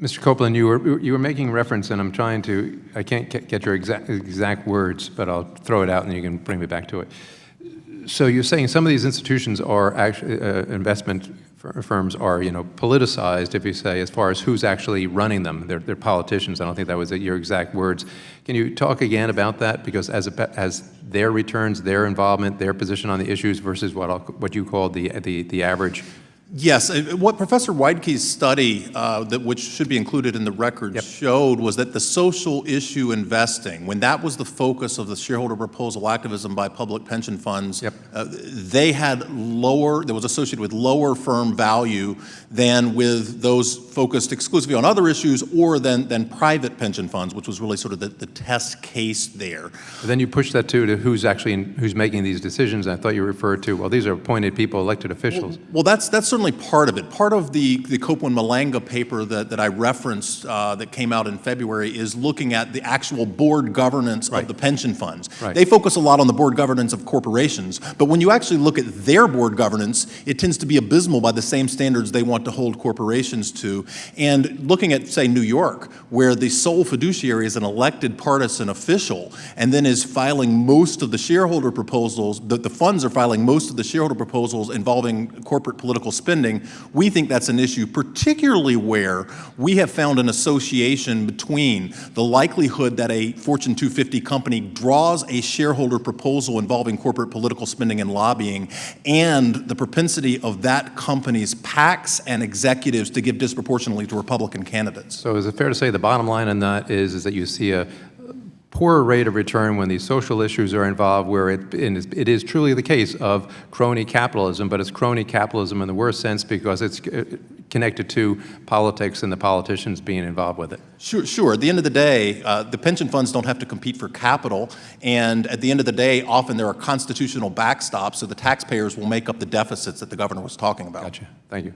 Mr. Copeland, you were making reference, and I can't get your exact words, but I'll throw it out and you can bring me back to it. So you're saying some of these institutions are actually investment firms are, politicized, if you say, as far as who's actually running them. They're politicians. I don't think that was your exact words. Can you talk again about that? Because as their returns, their involvement, their position on the issues versus what you call the average Yes, what Professor Weidke's study, which should be included in the record, showed was that the social issue investing, when that was the focus of the shareholder proposal activism by public pension funds, they had that was associated with lower firm value than with those focused exclusively on other issues or than private pension funds, which was really sort of the test case there. But then you push that to who's making these decisions. I thought you referred to, well, these are appointed people, elected officials. Well, that's certainly part of it. Part of the Copeland-Malanga paper that I referenced that came out in February is looking at the actual board governance of the pension funds. They focus a lot on the board governance of corporations, but when you actually look at their board governance, it tends to be abysmal by the same standards they want to hold corporations to. And looking at, say, New York, where the sole fiduciary is an elected partisan official and then is filing most of the shareholder proposals, the funds are filing most of the shareholder proposals involving corporate political spending, we think that's an issue, particularly where we have found an association between the likelihood that a Fortune 250 company draws a shareholder proposal involving corporate political spending and lobbying and the propensity of that company's PACs and executives to give disproportionately to Republican candidates. So is it fair to say the bottom line on that is that you see a poorer rate of return when these social issues are involved, where it is truly the case of crony capitalism, but it's crony capitalism in the worst sense because it's connected to politics and the politicians being involved with it? Sure. At the end of the day, the pension funds don't have to compete for capital, and at the end of the day, often there are constitutional backstops, so the taxpayers will make up the deficits that the governor was talking about. Gotcha. Thank you.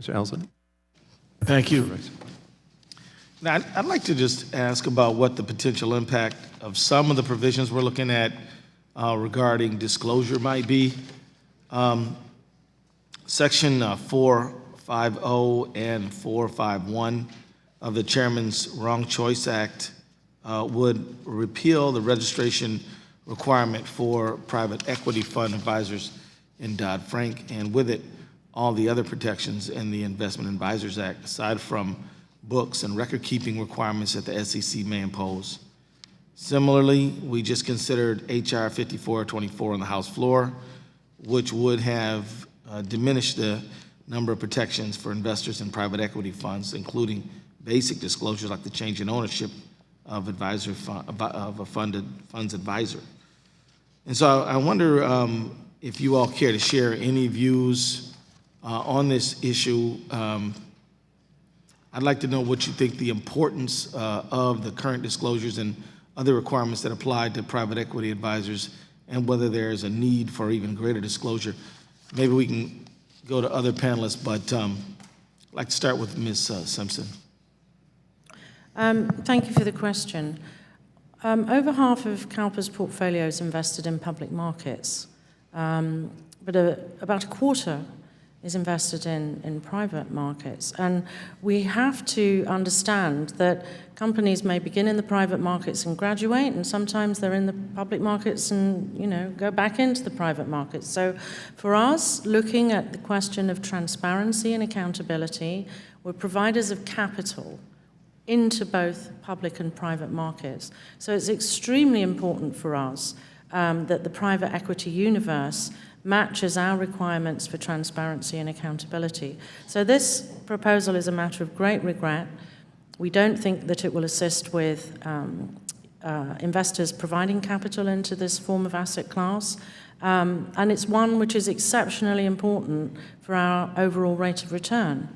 Mr. Ellison? Thank you. Now, I'd like to just ask about what the potential impact of some of the provisions we're looking at regarding disclosure might be. Section 450 and 451 of the Chairman's Wrong Choice Act would repeal the registration requirement for private equity fund advisors in Dodd-Frank, and with it, all the other protections in the Investment Advisors Act, aside from books and record-keeping requirements that the SEC may impose. Similarly, we just considered H.R. 5424 on the House floor, which would have diminished the number of protections for investors in private equity funds, including basic disclosures like the change in ownership of a fund's advisor. And so I wonder if you all care to share any views on this issue. I'd like to know what you think the importance of the current disclosures and other requirements that apply to private equity advisors, and whether there is a need for even greater disclosure. Maybe we can go to other panelists, but I'd like to start with Ms. Simpson. Thank you for the question. Over half of CalPERS portfolio is invested in public markets, but about a quarter is invested in private markets. And we have to understand that companies may begin in the private markets and graduate, and sometimes they're in the public markets and, go back into the private markets. So for us, looking at the question of transparency and accountability, we're providers of capital into both public and private markets. So it's extremely important for us that the private equity universe matches our requirements for transparency and accountability. So this proposal is a matter of great regret. We don't think that it will assist with investors providing capital into this form of asset class, and it's one which is exceptionally important for our overall rate of return.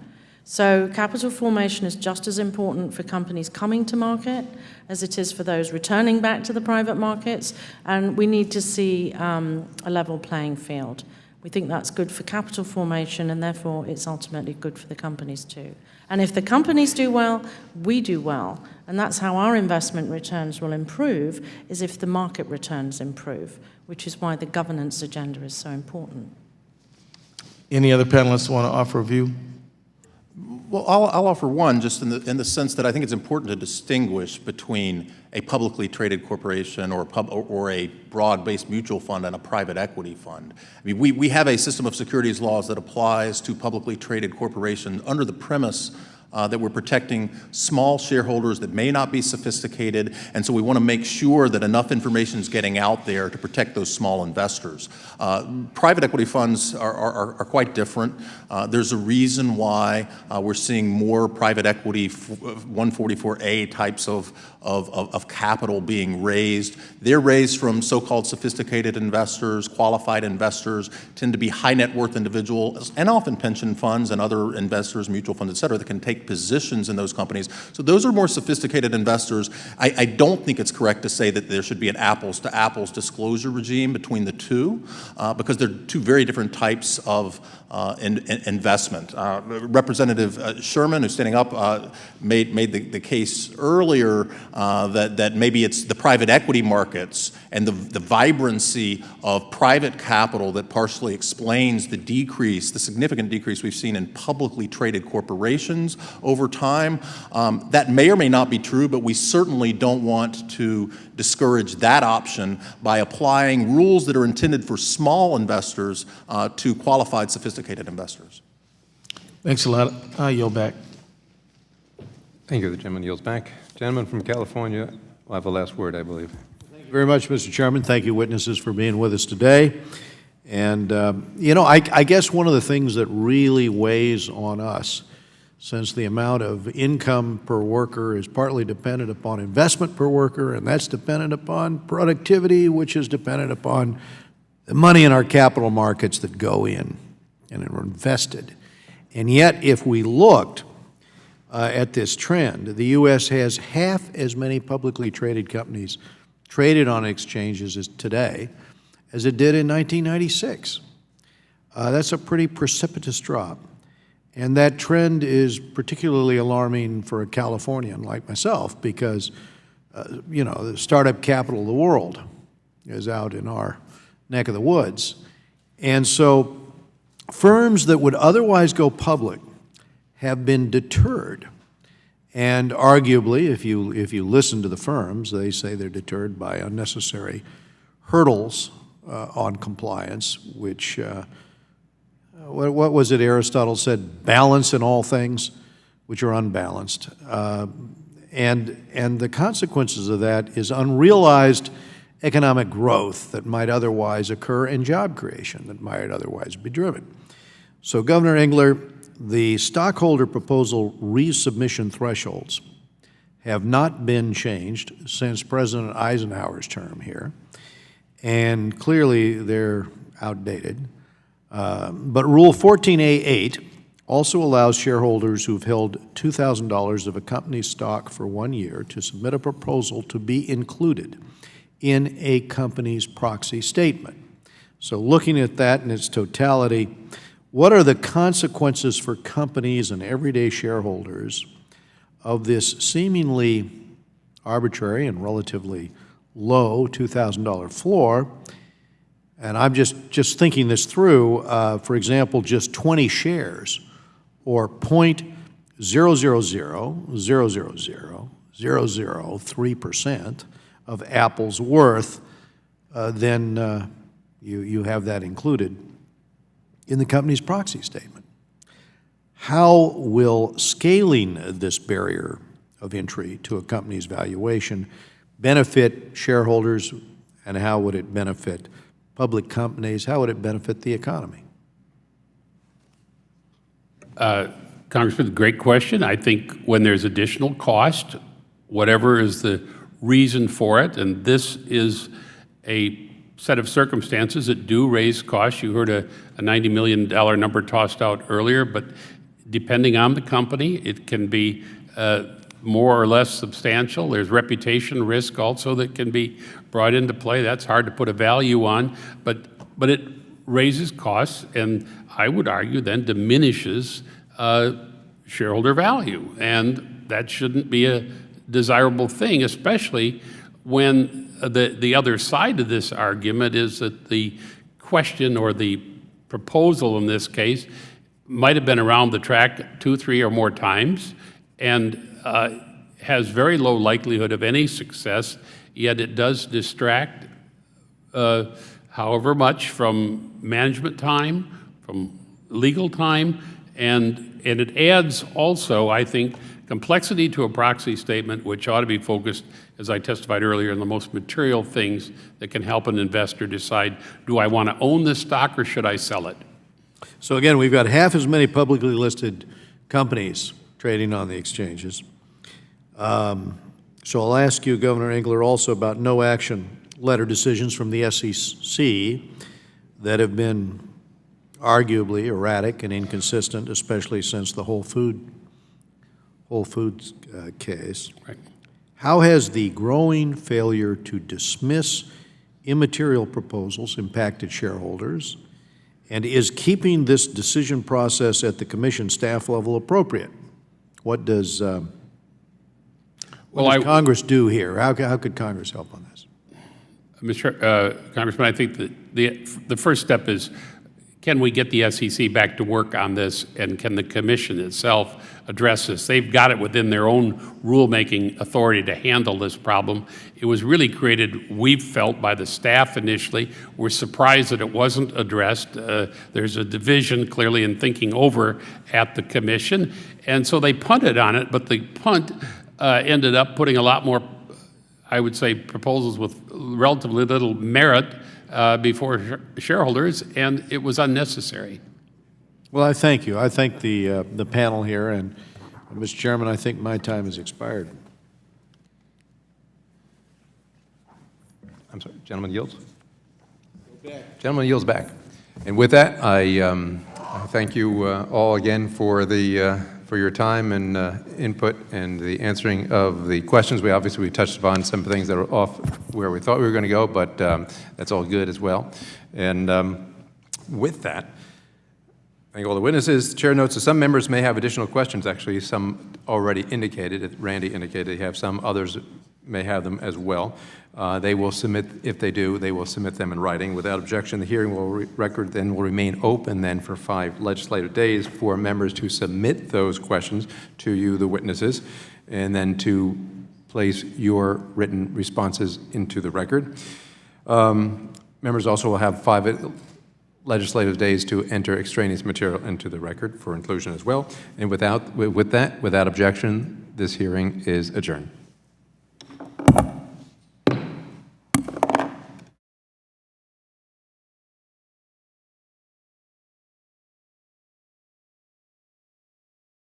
So capital formation is just as important for companies coming to market as it is for those returning back to the private markets, and we need to see a level playing field. We think that's good for capital formation, and therefore it's ultimately good for the companies too. And if the companies do well, we do well, and that's how our investment returns will improve, is if the market returns improve, which is why the governance agenda is so important. Any other panelists want to offer a view? Well, I'll offer one, just in the sense that I think it's important to distinguish between a publicly traded corporation or a broad-based mutual fund and a private equity fund. I mean, we have a system of securities laws that applies to publicly traded corporations under the premise that we're protecting small shareholders that may not be sophisticated, and so we want to make sure that enough information is getting out there to protect those small investors. Private equity funds are quite different. There's a reason why we're seeing more private equity 144A types of capital being raised. They're raised from so-called sophisticated investors, qualified investors, tend to be high net worth individuals, and often pension funds and other investors, mutual funds, et cetera, that can take positions in those companies. So those are more sophisticated investors. I don't think it's correct to say that there should be an apples-to-apples disclosure regime between the two, because they're two very different types of investment. Representative Sherman, who's standing up, made the case earlier that maybe it's the private equity markets and the vibrancy of private capital that partially explains the significant decrease we've seen in publicly traded corporations over time. That may or may not be true, but we certainly don't want to discourage that option by applying rules that are intended for small investors to qualified, sophisticated investors. Thanks a lot. I yield back. Thank you. The gentleman yields back. Gentleman from California will have the last word, I believe. Thank you very much, Mr. Chairman. Thank you, witnesses, for being with us today. And, I guess one of the things that really weighs on us, since the amount of income per worker is partly dependent upon investment per worker, and that's dependent upon productivity, which is dependent upon the money in our capital markets that go in and are invested. And yet, if we looked at this trend, the U.S. has half as many publicly traded companies traded on exchanges as today as it did in 1996. That's a pretty precipitous drop. And that trend is particularly alarming for a Californian like myself because, the startup capital of the world is out in our neck of the woods. And so firms that would otherwise go public have been deterred. And arguably, if you listen to the firms, they say they're deterred by unnecessary hurdles on compliance, which, what was it Aristotle said? Balance in all things, which are unbalanced. And the consequences of that is unrealized economic growth that might otherwise occur and job creation that might otherwise be driven. So, Governor Engler, the stockholder proposal resubmission thresholds have not been changed since President Eisenhower's term here, and clearly they're outdated. But Rule 14A8 also allows shareholders who've held $2,000 of a company's stock for 1 year to submit a proposal to be included in a company's proxy statement. So looking at that in its totality, what are the consequences for companies and everyday shareholders of this seemingly arbitrary and relatively low $2,000 floor? And I'm just thinking this through. For example, just 20 shares or 0.000000003% of Apple's worth, then you have that included in the company's proxy statement. How will scaling this barrier of entry to a company's valuation benefit shareholders, and how would it benefit public companies? How would it benefit the economy? Congressman, great question. I think when there's additional cost, whatever is the reason for it, and this is a set of circumstances that do raise costs. You heard a $90 million number tossed out earlier, but depending on the company, it can be more or less substantial. There's reputation risk also that can be brought into play. That's hard to put a value on, but it raises costs, and I would argue then diminishes shareholder value, and that shouldn't be a desirable thing, especially when the other side of this argument is that the question or the proposal in this case might have been around the track 2, 3, or more times, and has very low likelihood of any success, yet it does distract however much from management time, from legal time, and And it adds also, I think, complexity to a proxy statement, which ought to be focused, as I testified earlier, on the most material things that can help an investor decide, do I want to own this stock or should I sell it? So again, we've got half as many publicly listed companies trading on the exchanges. So I'll ask you, Governor Engler, also about no action letter decisions from the SEC that have been arguably erratic and inconsistent, especially since the Whole Foods case. Right. How has the growing failure to dismiss immaterial proposals impacted shareholders? And is keeping this decision process at the commission staff level appropriate? What does Congress do here? How could Congress help on this? Mr. Congressman, I think that the first step is, can we get the SEC back to work on this, and can the commission itself address this? They've got it within their own rulemaking authority to handle this problem. It was really created, we felt, by the staff initially. We're surprised that it wasn't addressed. There's a division clearly in thinking over at the commission, and so they punted on it, but the punt ended up putting a lot more, I would say, proposals with relatively little merit before shareholders, and it was unnecessary. Well, I thank you. I thank the panel here, and Mr. Chairman, I think my time has expired. I'm sorry, gentleman yields? Gentleman yields back. And with that, I thank you all again for your time and input and the answering of the questions. We obviously touched upon some things that are off where we thought we were going to go, but that's all good as well. And with that, thank all the witnesses. The chair notes that some members may have additional questions. Actually, some already indicated, Randy indicated they have some, others may have them as well. They will submit, if they do, they will submit them in writing. Without objection, the hearing record then will remain open then for 5 legislative days for members to submit those questions to you, the witnesses, and then to place your written responses into the record. Members also will have 5 legislative days to enter extraneous material into the record for inclusion as well. And without objection, this hearing is adjourned.